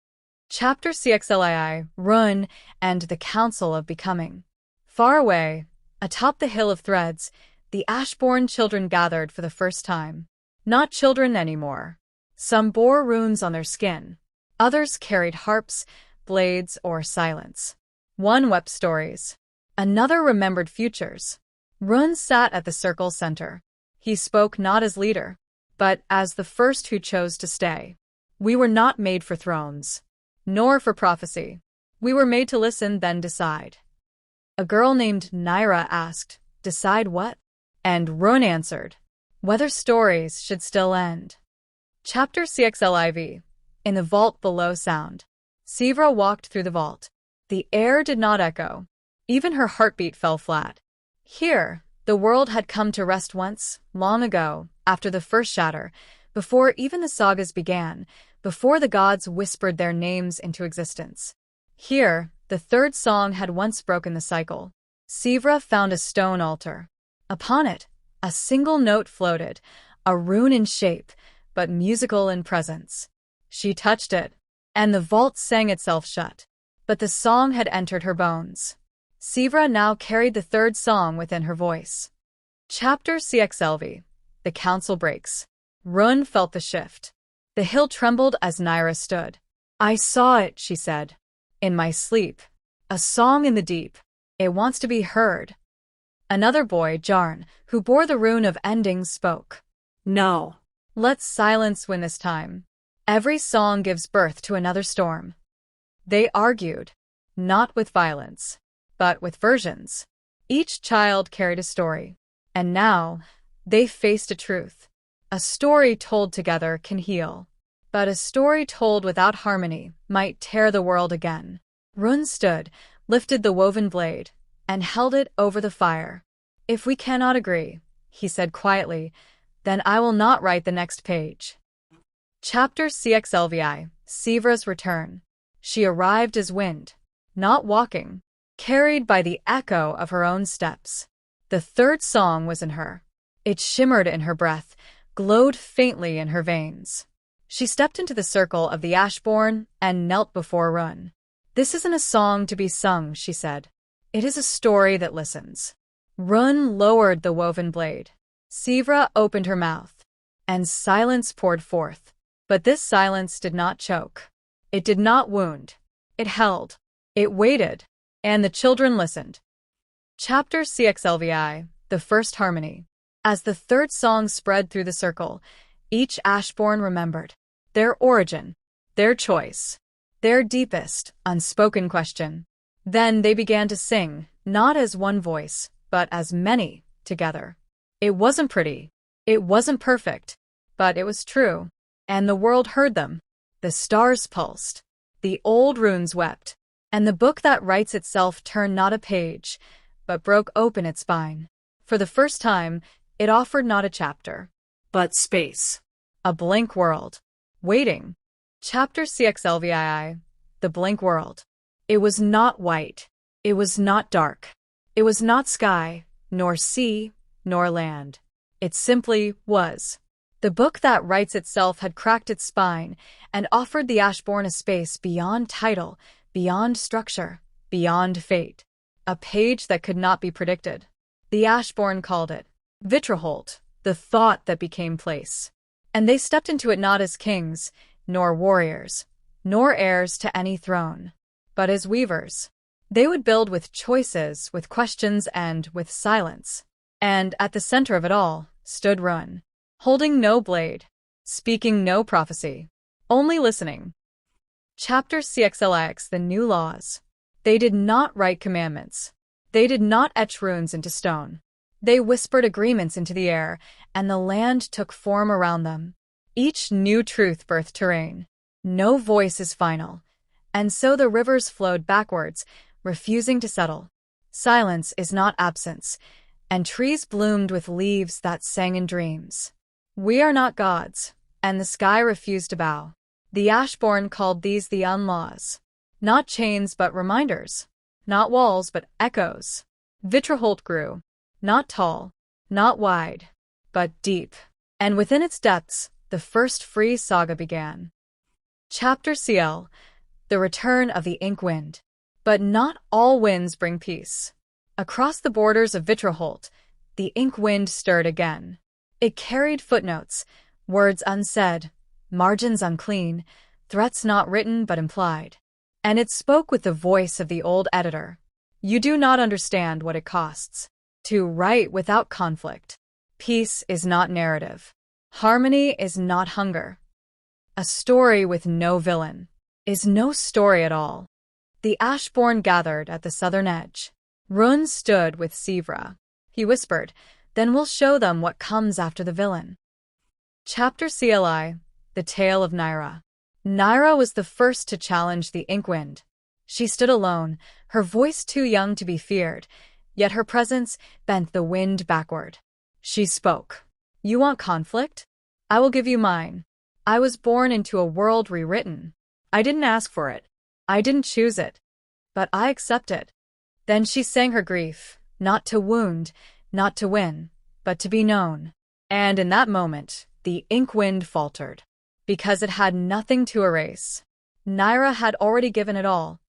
Chapter CXLII, Run and the Council of Becoming. Far away, atop the Hill of Threads, the Ashborn children gathered for the first time. Not children anymore. Some bore runes on their skin. Others carried harps, blades, or silence. One wept stories. Another remembered futures. Run sat at the circle's center. He spoke not as leader, but as the first who chose to stay. We were not made for thrones, nor for prophecy. We were made to listen, then decide. A girl named Naira asked, "Decide what?" And Run answered, "Whether stories should still end." Chapter CXLIV, In the Vault Below Sound. Sivra walked through the vault. The air did not echo. Even her heartbeat fell flat. Here, the world had come to rest once, long ago, after the first shatter, before even the sagas began, before the gods whispered their names into existence. Here, the third song had once broken the cycle. Sivra found a stone altar. Upon it, a single note floated, a rune in shape, but musical in presence. She touched it, and the vault sang itself shut. But the song had entered her bones. Sivra now carried the third song within her voice. Chapter CXLV, The Council Breaks. Run felt the shift. The hill trembled as Naira stood. "I saw it," she said. "In my sleep. A song in the deep. It wants to be heard." Another boy, Jarn, who bore the rune of ending, spoke. No. "Let silence win this time. Every song gives birth to another storm." They argued, not with violence, but with versions. Each child carried a story. And now, they faced a truth. A story told together can heal. But a story told without harmony might tear the world again. Run stood, lifted the woven blade, and held it over the fire. "If we cannot agree," he said quietly, "then I will not write the next page." Chapter CXLVI, Sivra's Return. She arrived as wind, not walking, carried by the echo of her own steps. The third song was in her. It shimmered in her breath, glowed faintly in her veins. She stepped into the circle of the Ashborn and knelt before Run. "This isn't a song to be sung," she said. "It is a story that listens." Run lowered the woven blade. Sivra opened her mouth, and silence poured forth. But this silence did not choke. It did not wound. It held. It waited. And the children listened. Chapter CXLVI, The First Harmony. As the third song spread through the circle, each Ashborn remembered their origin, their choice, their deepest, unspoken question. Then they began to sing, not as one voice, but as many, together. It wasn't pretty. It wasn't perfect. But it was true. And the world heard them. The stars pulsed. The old runes wept. And the book that writes itself turned not a page, but broke open its spine. For the first time, it offered not a chapter, but space. A blank world. Waiting. Chapter CXLVII, The Blank World. It was not white. It was not dark. It was not sky, nor sea, nor land. It simply was. The book that writes itself had cracked its spine and offered the Ashborn a space beyond title, beyond structure, beyond fate. A page that could not be predicted. The Ashborn called it Vitraholt, the thought that became place. And they stepped into it not as kings, nor warriors, nor heirs to any throne, but as weavers. They would build with choices, with questions, and with silence. And at the center of it all stood Run, holding no blade, speaking no prophecy, only listening. Chapter CXLX, The New Laws. They did not write commandments. They did not etch runes into stone. They whispered agreements into the air, and the land took form around them. Each new truth birthed terrain. No voice is final. And so the rivers flowed backwards, refusing to settle. Silence is not absence, and trees bloomed with leaves that sang in dreams. We are not gods, and the sky refused to bow. The Ashborn called these the Unlaws. Not chains but reminders. Not walls but echoes. Vitraholt grew. Not tall, not wide, but deep. And within its depths, the first free saga began. Chapter CL, The Return of the Ink Wind. But not all winds bring peace. Across the borders of Vitraholt, the ink wind stirred again. It carried footnotes, words unsaid, margins unclean, threats not written but implied. And it spoke with the voice of the old editor. You do not understand what it costs to write without conflict. Peace is not narrative. Harmony is not hunger. A story with no villain is no story at all. The Ashborn gathered at the southern edge. Run stood with Sivra. He whispered, "Then we'll show them what comes after the villain." Chapter CLI, The Tale of Naira. Naira was the first to challenge the Inkwind. She stood alone, her voice too young to be feared, yet her presence bent the wind backward. She spoke. "You want conflict? I will give you mine. I was born into a world rewritten. I didn't ask for it. I didn't choose it. But I accept it." Then she sang her grief, not to wound, not to win, but to be known. And in that moment, the Inkwind faltered. Because it had nothing to erase. Naira had already given it all.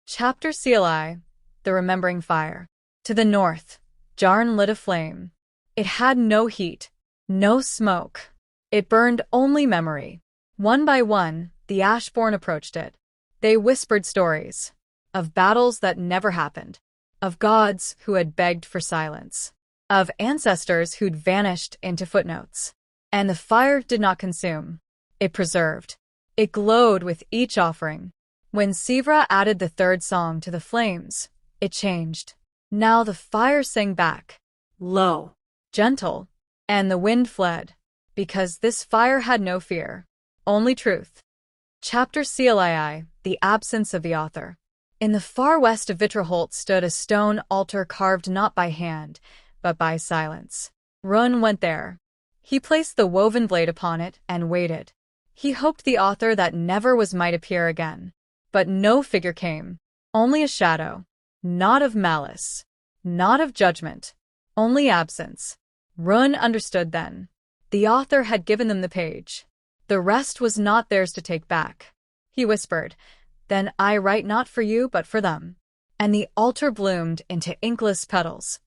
Chapter CLI, The Remembering Fire. To the north, Jarn lit a flame. It had no heat, no smoke. It burned only memory. One by one, the Ashborn approached it. They whispered stories. Of battles that never happened. Of gods who had begged for silence. Of ancestors who'd vanished into footnotes. And the fire did not consume. It preserved. It glowed with each offering. When Sivra added the third song to the flames, it changed. Now the fire sang back. Low. Gentle. And the wind fled. Because this fire had no fear. Only truth. Chapter CLII, The Absence of the Author. In the far west of Vitraholt stood a stone altar carved not by hand, but by silence. Run went there. He placed the woven blade upon it and waited. He hoped the author that never was might appear again. But no figure came. Only a shadow. Not of malice. Not of judgment. only absence. Rune understood then. The author had given them the page. The rest was not theirs to take back. He whispered, "Then I write not for you but for them." And the altar bloomed into inkless petals.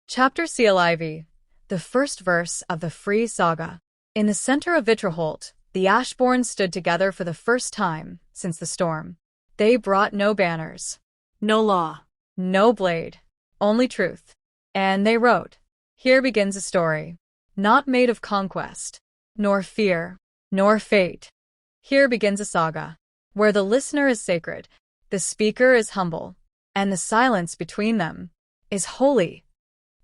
Chapter Seal Ivy, the first verse of the Free Saga. In the center of Vitraholt, the Ashborn stood together for the first time since the storm. They brought no banners, No law. no blade, only truth. And they wrote, "Here begins a story, not made of conquest, nor fear, nor fate. Here begins a saga, where the listener is sacred, the speaker is humble, and the silence between them is holy."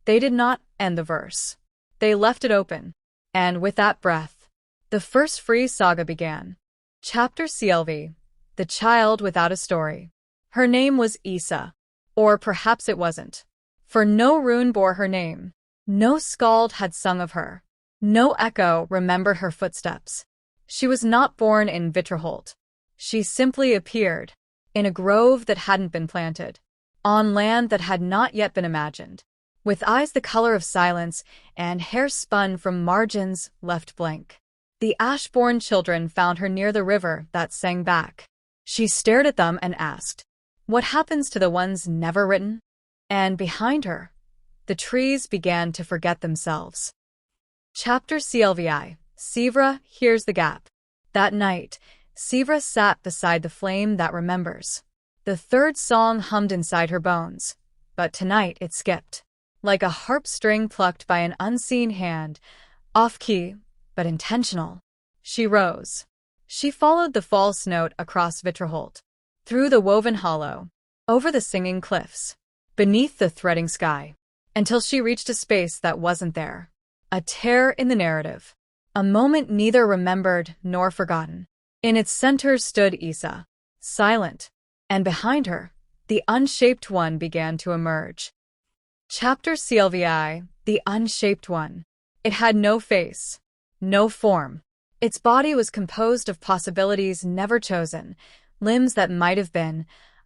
They did not end the verse. They left it open, and with that breath, the first Free Saga began. Chapter CLV, the child without a story. Her name was Isa, or perhaps it wasn't, for no rune bore her name. No skald had sung of her. No echo remembered her footsteps. She was not born in Vitraholt. She simply appeared, in a grove that hadn't been planted, on land that had not yet been imagined, with eyes the color of silence and hair spun from margins left blank. The Ashborn children found her near the river that sang back. She stared at them and asked, "What happens to the ones never written?" And behind her, the trees began to forget themselves. Chapter CLVI, Sivra Hears the Gap. That night, Sivra sat beside the flame that remembers. The third song hummed inside her bones, but tonight it skipped, like a harp string plucked by an unseen hand, off-key, but intentional. She rose. She followed the false note across Vitraholt, through the woven hollow, over the singing cliffs, beneath the threading sky, until she reached a space that wasn't there. A tear in the narrative. A moment neither remembered nor forgotten. In its center stood Isa, silent, and behind her, the unshaped one began to emerge. Chapter CLVI, the unshaped one. It had no face, no form. Its body was composed of possibilities never chosen, limbs that might have been,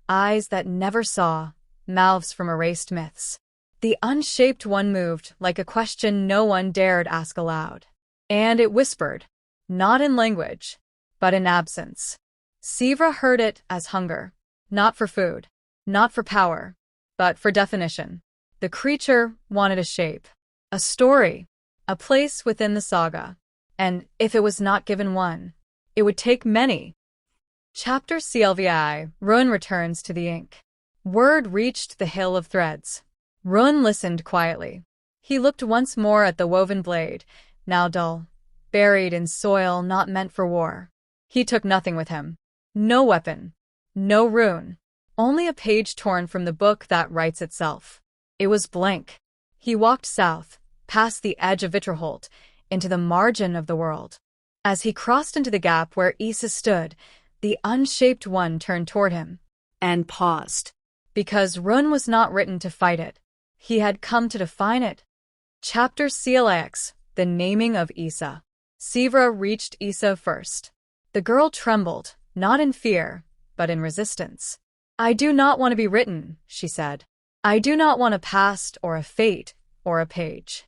eyes that never saw, mouths from erased myths. The unshaped one moved like a question no one dared ask aloud. And it whispered, not in language, but in absence. Sivra heard it as hunger, not for food, not for power, but for definition. The creature wanted a shape, a story, a place within the saga. And if it was not given one, it would take many. Chapter CLVI, Rune returns to the ink. Word reached the Hill of Threads. Rune listened quietly. He looked once more at the woven blade, now dull, buried in soil not meant for war. He took nothing with him. No weapon, no rune, only a page torn from the book that writes itself. It was blank. He walked south, past the edge of Vitraholt, into the margin of the world. As he crossed into the gap where Isa stood, the unshaped one turned toward him. And paused. Because Rune was not written to fight it. He had come to define it. Chapter CLX, the naming of Isa. Sivra reached Isa first. The girl trembled, not in fear, but in resistance. "I do not want to be written," she said. "I do not want a past or a fate or a page."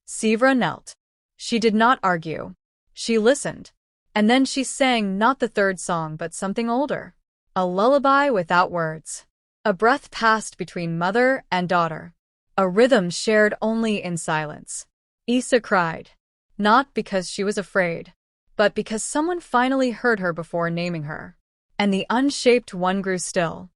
Sivra knelt. She did not argue. She listened. And then she sang not the third song but something older. A lullaby without words. A breath passed between mother and daughter. A rhythm shared only in silence. Isa cried. Not because she was afraid, but because someone finally heard her before naming her. And the unshaped one grew still.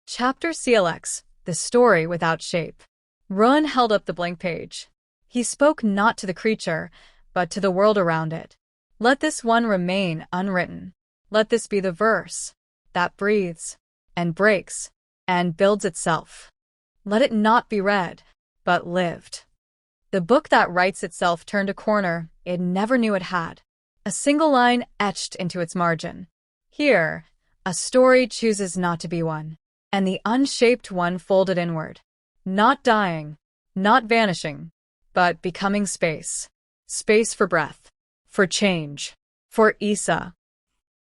Chapter CLX, the story without shape. Rune held up the blank page. He spoke not to the creature, but to the world around it. Let this one remain unwritten. Let this be the verse that breathes and breaks and builds itself. Let it not be read, but lived. The book that writes itself turned a corner it never knew it had. A single line etched into its margin. Here, a story chooses not to be one, and the unshaped one folded inward. Not dying, not vanishing, but becoming space. Space for breath, for change, for Isa.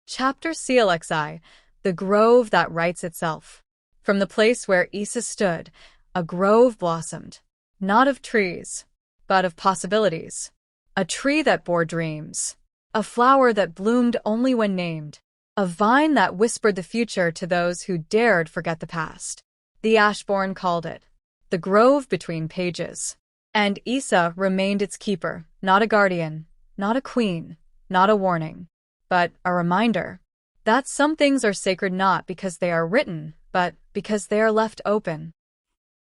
Chapter CLXI, the grove that writes itself. From the place where Isa stood, a grove blossomed. Not of trees, but of possibilities. A tree that bore dreams. A flower that bloomed only when named. A vine that whispered the future to those who dared forget the past. The Ashbourne called it the grove between pages. And Isa remained its keeper, not a guardian, not a queen, not a warning, but a reminder that some things are sacred not because they are written, but because they are left open.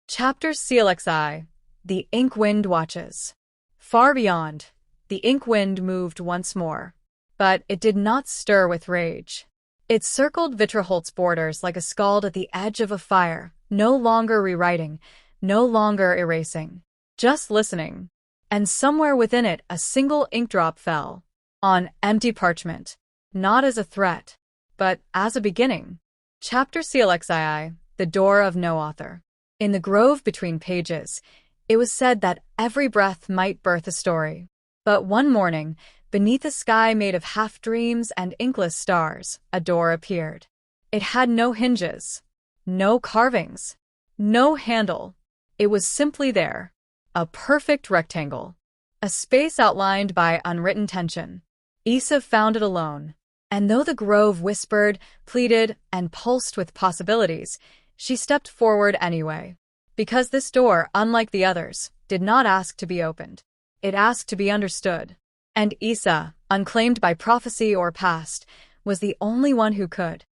Chapter CLXI. The Ink Wind Watches. Far beyond, the ink wind moved once more, but it did not stir with rage. It circled Vitraholt's borders like a scald at the edge of a fire, no longer rewriting, no longer erasing, just listening. And somewhere within it a single ink drop fell, on empty parchment, not as a threat, but as a beginning. Chapter CLXII. The Door of No Author. In the grove between pages, it was said that every breath might birth a story. But one morning, beneath a sky made of half-dreams and inkless stars, a door appeared. It had no hinges, no carvings, no handle. It was simply there, a perfect rectangle, a space outlined by unwritten tension. Isa found it alone, and though the grove whispered, pleaded, and pulsed with possibilities, she stepped forward anyway. Because this door, unlike the others, did not ask to be opened. It asked to be understood. And Isa, unclaimed by prophecy or past, was the only one who could.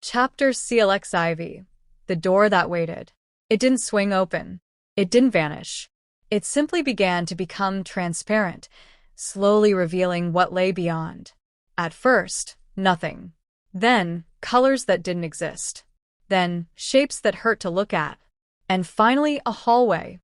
Chapter CLXIV. The Door That Waited. It didn't swing open. It didn't vanish. It simply began to become transparent, slowly revealing what lay beyond. At first, nothing. Then, colors that didn't exist. Then, shapes that hurt to look at. And finally, a hallway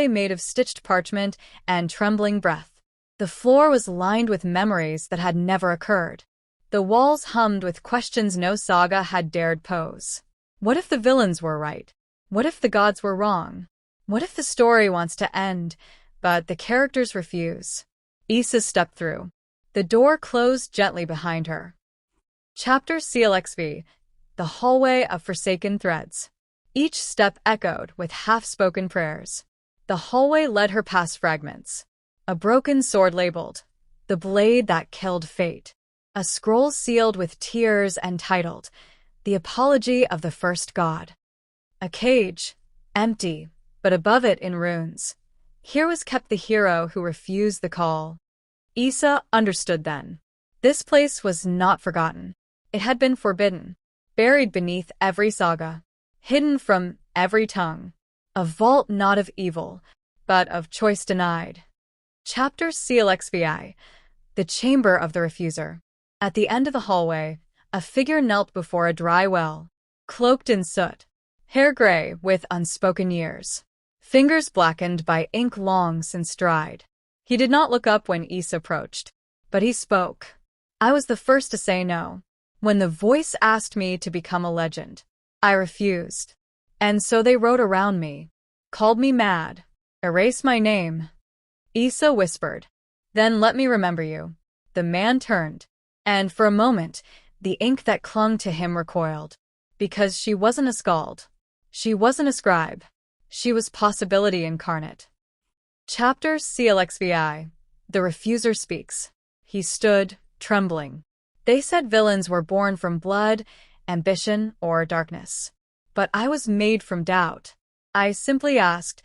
made of stitched parchment and trembling breath. The floor was lined with memories that had never occurred. The walls hummed with questions no saga had dared pose. What if the villains were right? What if the gods were wrong? What if the story wants to end, but the characters refuse? Isa stepped through. The door closed gently behind her. Chapter CLXV. The Hallway of Forsaken Threads. Each step echoed with half-spoken prayers. The hallway led her past fragments. A broken sword labeled, "The Blade That Killed Fate." A scroll sealed with tears and titled, "The Apology of the First God." A cage, empty, but above it in runes. Here was kept the hero who refused the call. Isa understood then. This place was not forgotten. It had been forbidden, buried beneath every saga. Hidden from every tongue. A vault not of evil, but of choice denied. Chapter CLXVI. The Chamber of the Refuser. At the end of the hallway, a figure knelt before a dry well, cloaked in soot, hair gray with unspoken years, fingers blackened by ink long since dried. He did not look up when Isa approached, but he spoke. I was the first to say no. When the voice asked me to become a legend, I refused. And so they wrote around me, called me mad, erased my name. Isa whispered, "Then let me remember you." The man turned, and for a moment, the ink that clung to him recoiled. Because she wasn't a skald. She wasn't a scribe. She was possibility incarnate. Chapter CLXVI. The Refuser Speaks. He stood, trembling. They said villains were born from blood, ambition, or darkness. But I was made from doubt. I simply asked,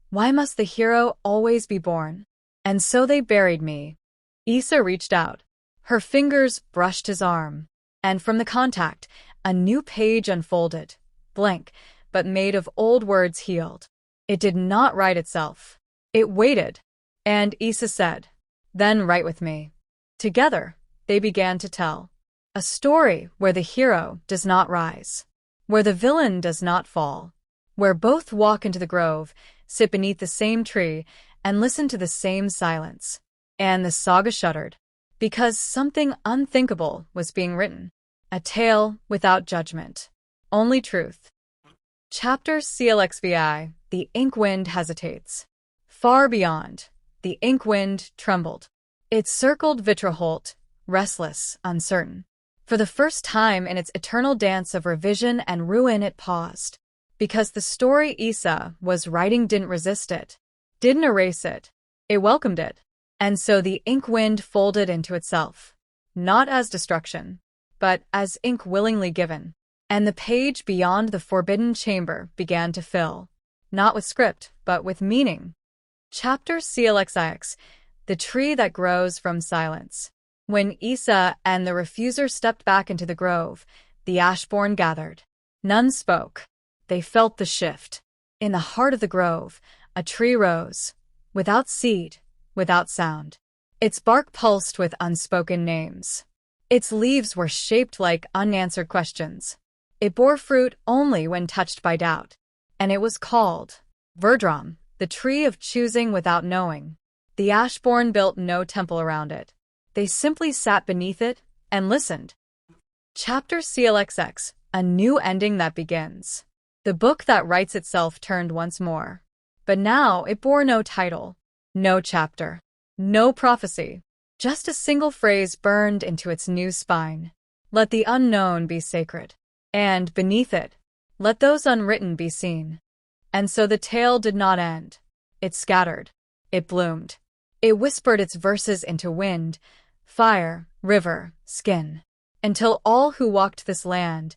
why must the hero always be born? And so they buried me. Isa reached out. Her fingers brushed his arm. And from the contact, a new page unfolded, blank, but made of old words healed. It did not write itself. It waited. And Isa said, "Then write with me." Together, they began to tell. A story where the hero does not rise, where the villain does not fall, where both walk into the grove, sit beneath the same tree, and listen to the same silence. And the saga shuddered, because something unthinkable was being written. A tale without judgment, only truth. Chapter CLXVI. The Inkwind Hesitates. Far beyond, the Inkwind trembled. It circled Vitraholt, restless, uncertain. For the first time in its eternal dance of revision and ruin, it paused. Because the story Isa was writing didn't resist it, didn't erase it. It welcomed it. And so the ink wind folded into itself, not as destruction, but as ink willingly given. And the page beyond the forbidden chamber began to fill, not with script, but with meaning. Chapter CLXIX, The Tree That Grows from Silence. When Isa and the refuser stepped back into the grove, the Ashborn gathered. None spoke. They felt the shift. In the heart of the grove, a tree rose, without seed, without sound. Its bark pulsed with unspoken names. Its leaves were shaped like unanswered questions. It bore fruit only when touched by doubt. And it was called Verdram, the tree of choosing without knowing. The Ashborn built no temple around it. They simply sat beneath it and listened. Chapter CLXX, A New Ending That Begins. The book that writes itself turned once more. But now it bore no title, no chapter, no prophecy. Just a single phrase burned into its new spine. Let the unknown be sacred. And, beneath it, let those unwritten be seen. And so the tale did not end. It scattered. It bloomed. It whispered its verses into wind, fire, river, skin. Until all who walked this land,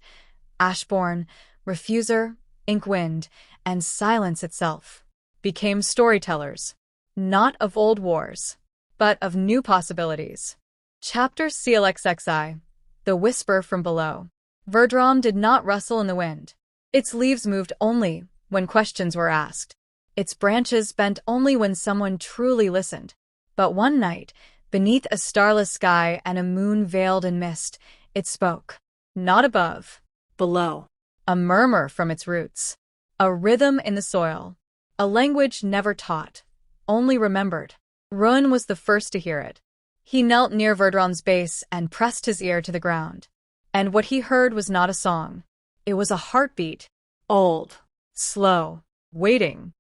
Ashborn, refuser, inkwind, and silence itself, became storytellers, not of old wars, but of new possibilities. Chapter CLXXI, The Whisper from Below. Verdram did not rustle in the wind. Its leaves moved only when questions were asked. Its branches bent only when someone truly listened. But one night, beneath a starless sky and a moon veiled in mist, it spoke. Not above, Below. a murmur from its roots, a rhythm in the soil, a language never taught, only remembered. Run was the first to hear it. He knelt near Verdram's base and pressed his ear to the ground. And what he heard was not a song. It was a heartbeat. Old, slow, waiting.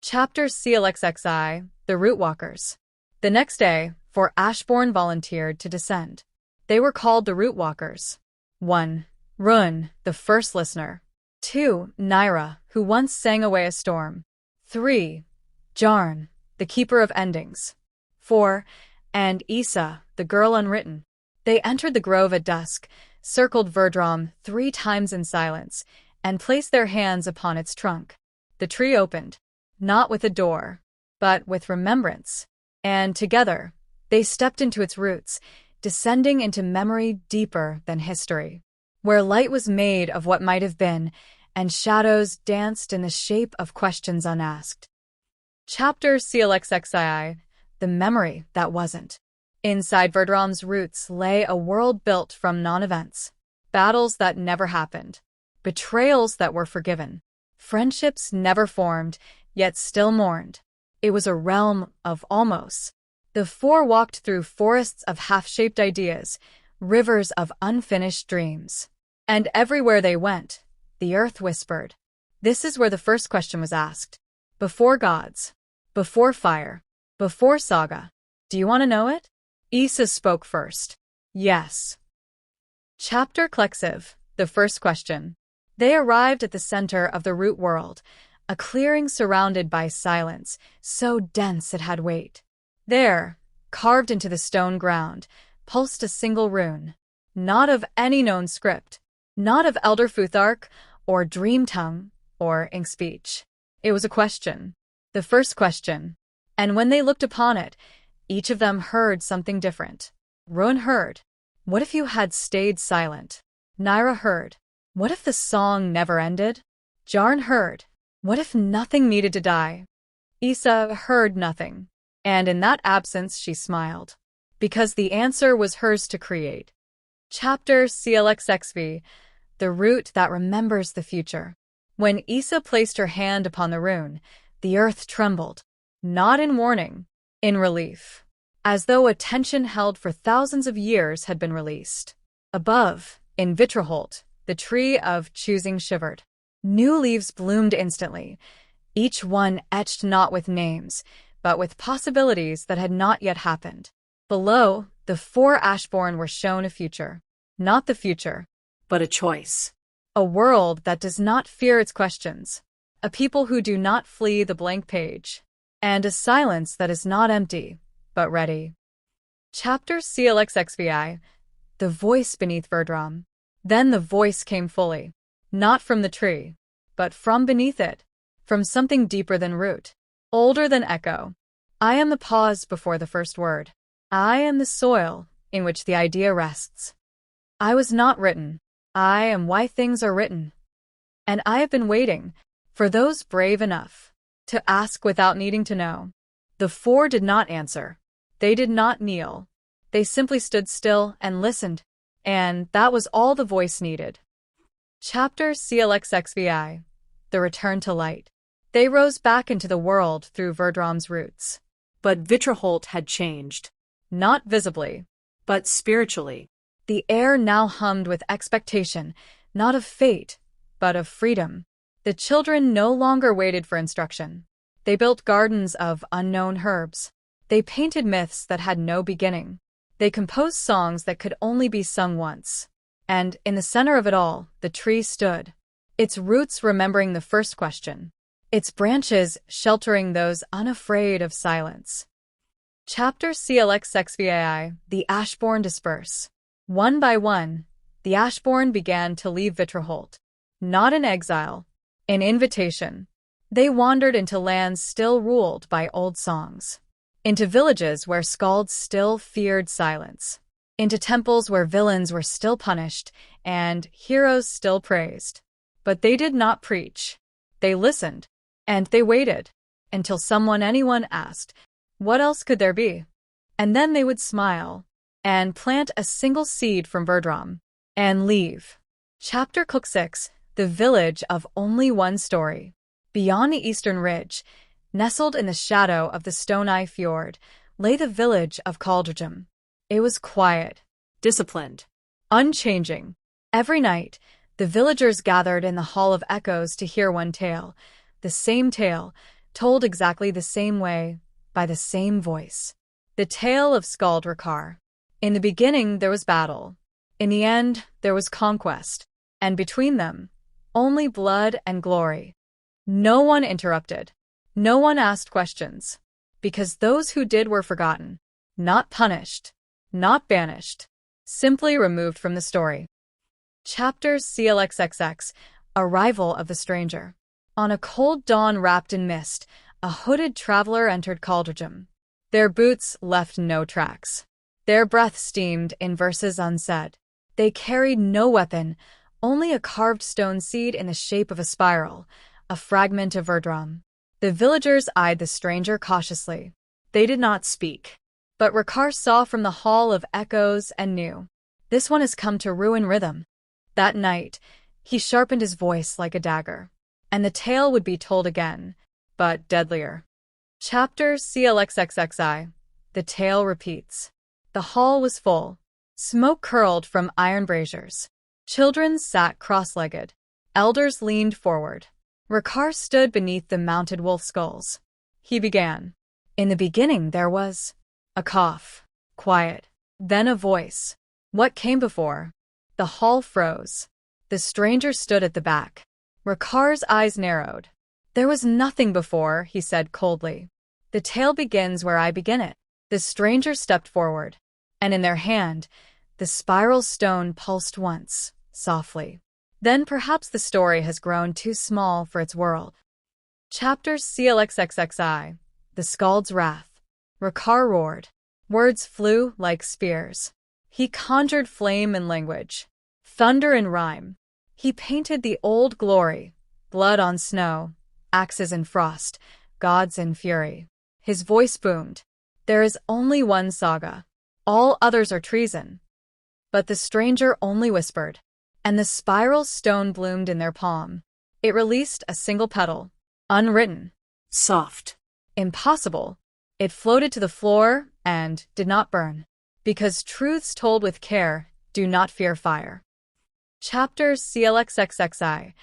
Chapter CLXXI, The Root Walkers. The next day, 4 Ashborn volunteered to descend. They were called the Root Walkers. 1. Run, the first listener. 2. Naira, who once sang away a storm. 3. Jarn, the keeper of endings. 4. And Isa, the girl unwritten. They entered the grove at dusk, circled Verdram 3 times in silence, and placed their hands upon its trunk. The tree opened, not with a door, but with remembrance. And together, they stepped into its roots, descending into memory deeper than history, where light was made of what might have been, and shadows danced in the shape of questions unasked. Chapter CLXXII, The Memory That Wasn't. Inside Verdram's roots lay a world built from non-events, battles that never happened, betrayals that were forgiven, friendships never formed, yet still mourned. It was a realm of almost. The 4 walked through forests of half-shaped ideas, rivers of unfinished dreams. And everywhere they went, the earth whispered. This is where the first question was asked. Before gods, before fire, before saga. Do you want to know it? Isa spoke first. Yes. Chapter Klexiv, The First Question. They arrived at the center of the root world, a clearing surrounded by silence, so dense it had weight. There, carved into the stone ground, pulsed a single rune, not of any known script, not of Elder Futhark, or Dream Tongue, or Ink Speech. It was a question, the first question, and when they looked upon it, each of them heard something different. Rune heard, what if you had stayed silent? Naira heard, what if the song never ended? Jarn heard, what if nothing needed to die? Isa heard nothing, and in that absence she smiled, because the answer was hers to create. Chapter CLXXV, The Root That Remembers the Future. When Isa placed her hand upon the rune, the earth trembled, not in warning, in relief, as though a tension held for thousands of years had been released. Above, in Vitraholt, the tree of choosing shivered. New leaves bloomed instantly, each one etched not with names, but with possibilities that had not yet happened. Below, the 4 Ashborn were shown a future. Not the future, But a choice. A world that does not fear its questions. A people who do not flee the blank page. And a silence that is not empty, but ready. Chapter CLXXVI. The voice beneath Verdram. Then the voice came fully. Not from the tree, but from beneath it. From something deeper than root. Older than echo. I am the pause before the first word. I am the soil in which the idea rests. I was not written. I am why things are written. And I have been waiting for those brave enough to ask without needing to know. The four did not answer. They did not kneel. They simply stood still and listened, and that was all the voice needed. Chapter CLXXVI. The return to light. They rose back into the world through Verdram's roots. But Vitraholt had changed. Not visibly, but spiritually. The air now hummed with expectation, not of fate, but of freedom. The children no longer waited for instruction. They built gardens of unknown herbs. They painted myths that had no beginning. They composed songs that could only be sung once. And in the center of it all, the tree stood. Its roots remembering the first question. Its branches sheltering those unafraid of silence. Chapter CLXXVII. The Ashborn disperse. One by one, the Ashborn began to leave Vitraholt. Not in exile, in invitation. They wandered into lands still ruled by old songs. Into villages where skalds still feared silence. Into temples where villains were still punished and heroes still praised. But they did not preach. They listened. And they waited until anyone asked, what else could there be? And then they would smile and plant a single seed from Verdram and leave. Chapter CLX. The village of only one story. Beyond the eastern ridge, nestled in the shadow of the Stone-Eye Fjord, lay the village of Caldrigum. It was quiet, disciplined, unchanging. Every night, the villagers gathered in the Hall of Echoes to hear one tale, the same tale, told exactly the same way, by the same voice. The tale of Skaldrakar. In the beginning there was battle. In the end there was conquest. And between them, only blood and glory. No one interrupted. No one asked questions. Because those who did were forgotten. Not punished. Not banished. Simply removed from the story. Chapter CLXXX. Arrival of the stranger. On a cold dawn wrapped in mist, a hooded traveler entered Caldrigum. Their boots left no tracks. Their breath steamed in verses unsaid. They carried no weapon, only a carved stone seed in the shape of a spiral, a fragment of Verdram. The villagers eyed the stranger cautiously. They did not speak. But Rakar saw from the Hall of Echoes and knew. This one has come to ruin rhythm. That night, he sharpened his voice like a dagger. And the tale would be told again, but deadlier. Chapter CLXXXI. The tale repeats. The hall was full. Smoke curled from iron braziers. Children sat cross-legged. Elders leaned forward. Rakar stood beneath the mounted wolf skulls. He began. In the beginning there was a cough. Quiet. Then a voice. What came before? The hall froze. The stranger stood at the back. Rakar's eyes narrowed. There was nothing before, he said coldly. The tale begins where I begin it. The stranger stepped forward, and in their hand, the spiral stone pulsed once, softly. Then perhaps the story has grown too small for its world. Chapter CLXXXI. The Skald's Wrath. Rakar roared. Words flew like spears. He conjured flame and language, thunder and rhyme. He painted the old glory, blood on snow, axes in frost, gods in fury. His voice boomed. There is only one saga. All others are treason. But the stranger only whispered, and the spiral stone bloomed in their palm. It released a single petal, unwritten, soft, impossible. It floated to the floor and did not burn. Because truths told with care do not fear fire. Chapter CLXXXI.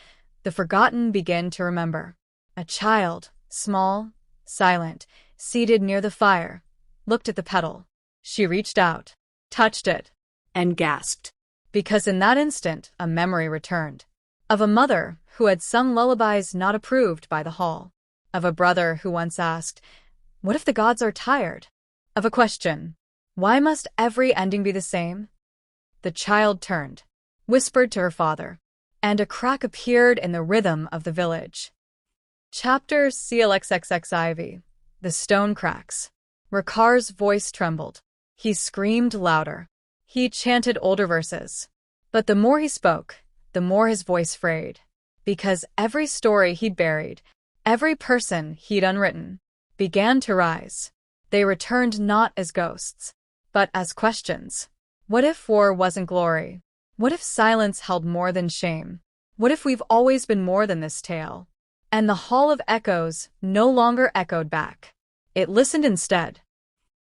The forgotten begin to remember. A child, small, silent, seated near the fire, looked at the petal. She reached out, touched it, and gasped. Because in that instant, a memory returned. Of a mother who had sung lullabies not approved by the hall. Of a brother who once asked, "What if the gods are tired?" Of a question, "Why must every ending be the same?" The child turned, whispered to her father, and a crack appeared in the rhythm of the village. Chapter CLXXXIV. The Stone Cracks. Rakar's voice trembled. He screamed louder. He chanted older verses. But the more he spoke, the more his voice frayed. Because every story he'd buried, every person he'd unwritten, began to rise. They returned not as ghosts, but as questions. What if war wasn't glory? What if silence held more than shame? What if we've always been more than this tale? And the Hall of Echoes no longer echoed back. It listened instead.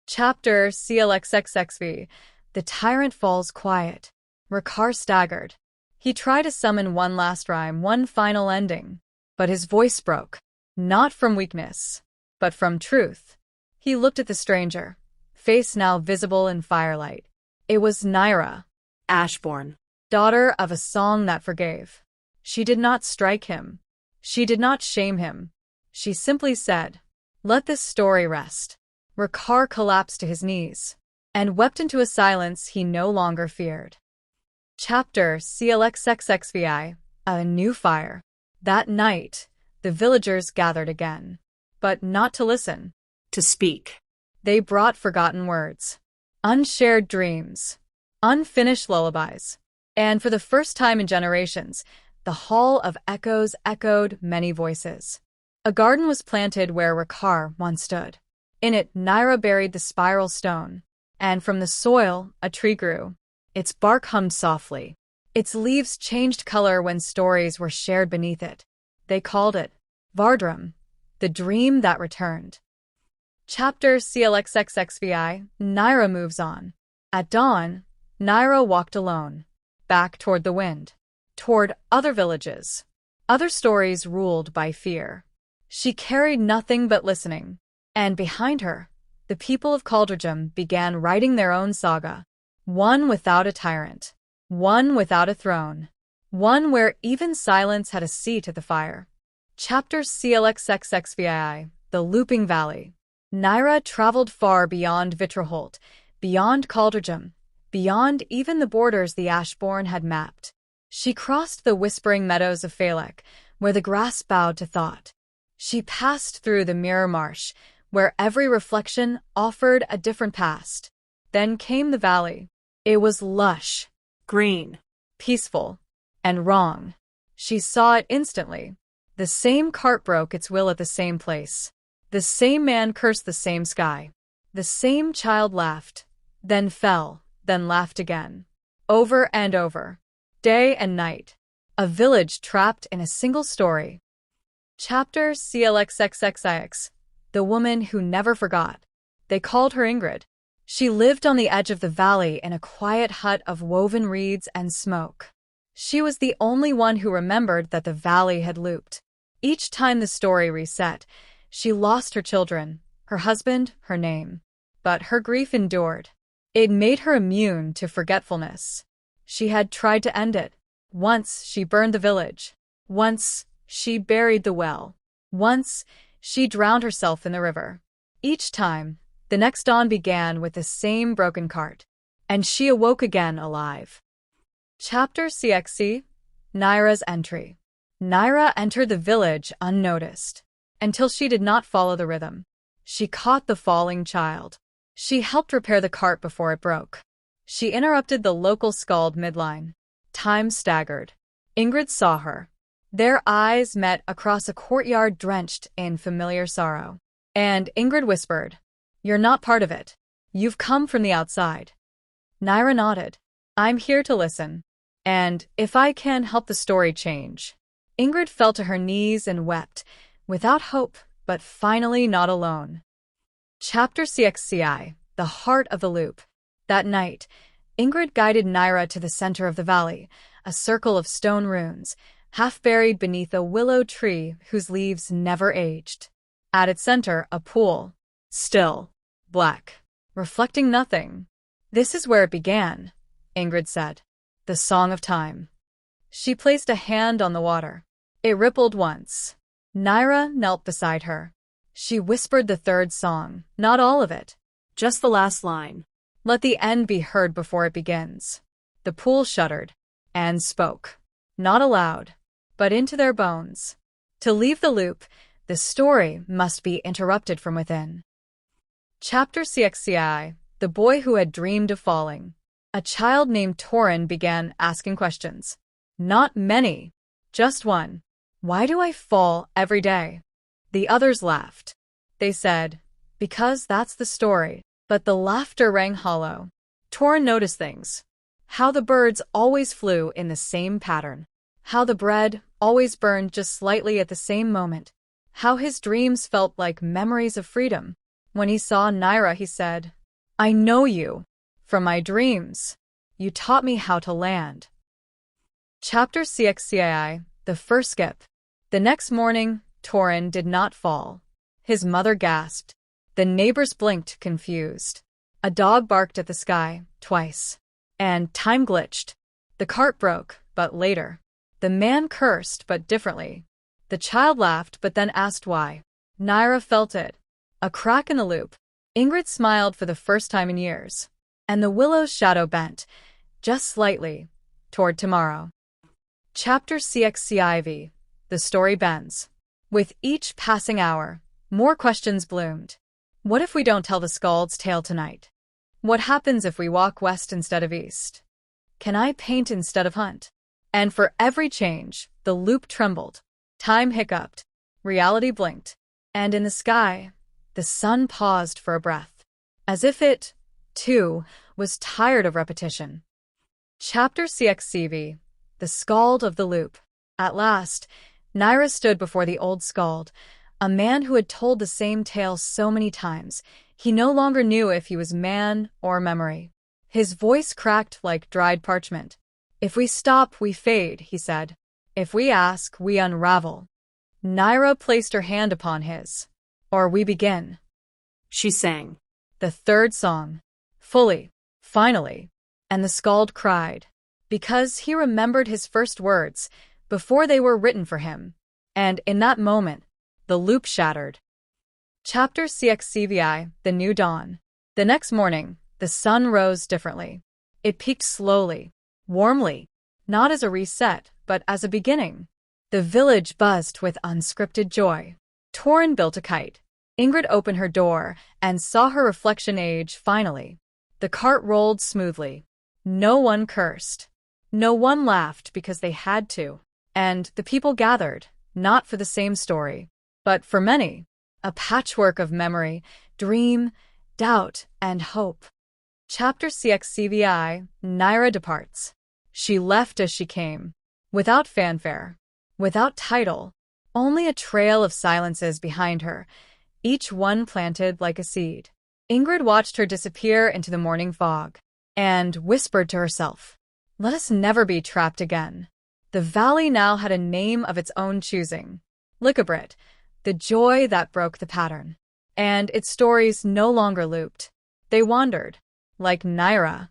Chapter CLXXXV. The Tyrant Falls Quiet. Rakar staggered. He tried to summon one last rhyme, one final ending. But his voice broke. Not from weakness, but from truth. He looked at the stranger, face now visible in firelight. It was Nyra, Ashborn. daughter of a song that forgave. She did not strike him. She did not shame him. She simply said, "Let this story rest." Rakar collapsed to his knees and wept into a silence he no longer feared. Chapter CLXXXVI. A New Fire. That night, the villagers gathered again. But not to listen. To speak. They brought forgotten words, unshared dreams, unfinished lullabies. And for the first time in generations, the Hall of Echoes echoed many voices. A garden was planted where Rakar once stood. In it, Nyra buried the spiral stone, and from the soil, a tree grew. Its bark hummed softly. Its leaves changed color when stories were shared beneath it. They called it Vardrum, the dream that returned. Chapter CLXXXVI. Nyra moves on. At dawn, Nyra walked alone, back toward the wind, toward other villages, other stories ruled by fear. She carried nothing but listening, and behind her, the people of Caldrejum began writing their own saga, one without a tyrant, one without a throne, one where even silence had a seat at the fire. Chapter CLXXXVI. The Looping Valley. Nyra traveled far beyond Vitraholt, beyond Caldrejum, beyond even the borders the Ashborn had mapped. She crossed the whispering meadows of Phalek, where the grass bowed to thought. She passed through the Mirror Marsh, where every reflection offered a different past. Then came the valley. It was lush, Green. peaceful, and wrong. She saw it instantly. The same cart broke its will at the same place. The same man cursed the same sky. The same child laughed, then fell, then laughed again. Over and over. Day and night. A village trapped in a single story. Chapter CLXXXIX. The Woman Who Never Forgot. They called her Ingrid. She lived on the edge of the valley in a quiet hut of woven reeds and smoke. She was the only one who remembered that the valley had looped. Each time the story reset, she lost her children, her husband, her name. But her grief endured. It made her immune to forgetfulness. She had tried to end it. Once she burned the village. Once she buried the well. Once she drowned herself in the river. Each time, the next dawn began with the same broken cart, and she awoke again alive. Chapter CXC. Nyra's Entry. Nyra entered the village unnoticed, until she did not follow the rhythm. She caught the falling child. She helped repair the cart before it broke. She interrupted the local skald midline. Time staggered. Ingrid saw her. Their eyes met across a courtyard drenched in familiar sorrow. And Ingrid whispered, "You're not part of it. You've come from the outside." Nyra nodded. "I'm here to listen. And if I can help the story change." Ingrid fell to her knees and wept, without hope, but finally not alone. Chapter CXCI. The Heart of the Loop. That night, Ingrid guided Nyra to the center of the valley, a circle of stone runes, half buried beneath a willow tree whose leaves never aged. At its center, a pool. Still. Black. Reflecting nothing. "This is where it began," Ingrid said. "The Song of Time." She placed a hand on the water. It rippled once. Naira knelt beside her. She whispered the third song, not all of it. Just the last line. Let the end be heard before it begins. The pool shuddered and spoke, not aloud, but into their bones. To leave the loop, the story must be interrupted from within. Chapter CXCI, The Boy Who Had Dreamed of Falling. A child named Torin began asking questions. Not many, just one. Why do I fall every day? The others laughed. They said, because that's the story. But the laughter rang hollow. Torin noticed things. How the birds always flew in the same pattern. How the bread always burned just slightly at the same moment. How his dreams felt like memories of freedom. When he saw Naira, he said, I know you. From my dreams. You taught me how to land. Chapter CXCI, The First Skip. The next morning, Torin did not fall. His mother gasped. The neighbors blinked, confused. A dog barked at the sky, twice. And time glitched. The cart broke, but later. The man cursed, but differently. The child laughed, but then asked why. Naira felt it. A crack in the loop. Ingrid smiled for the first time in years. And the willow's shadow bent, just slightly, toward tomorrow. Chapter CXCIV. The story bends. With each passing hour, more questions bloomed. What if we don't tell the Skald's tale tonight? What happens if we walk west instead of east? Can I paint instead of hunt? And for every change, the loop trembled. Time hiccuped. Reality blinked. And in the sky, the sun paused for a breath. As if it, too, was tired of repetition. Chapter CXCV. The Skald of the Loop. At last, Naira stood before the old Skald, a man who had told the same tale so many times. He no longer knew if he was man or memory. His voice cracked like dried parchment. If we stop, we fade, he said. If we ask, we unravel. Naira placed her hand upon his. Or we begin. She sang. The third song. Fully. Finally. And the Skald cried. Because he remembered his first words, before they were written for him. And in that moment, the loop shattered. Chapter CXCVI, The New Dawn. The next morning, the sun rose differently. It peaked slowly, warmly, not as a reset, but as a beginning. The village buzzed with unscripted joy. Torin built a kite. Ingrid opened her door and saw her reflection age finally. The cart rolled smoothly. No one cursed. No one laughed because they had to. And the people gathered, not for the same story, but for many. A patchwork of memory, dream, doubt, and hope. Chapter CXCVI, Naira departs. She left as she came, without fanfare, without title, only a trail of silences behind her, each one planted like a seed. Ingrid watched her disappear into the morning fog, and whispered to herself, let us never be trapped again. The valley now had a name of its own choosing. Lycabrit, the joy that broke the pattern. And its stories no longer looped. They wandered, like Naira,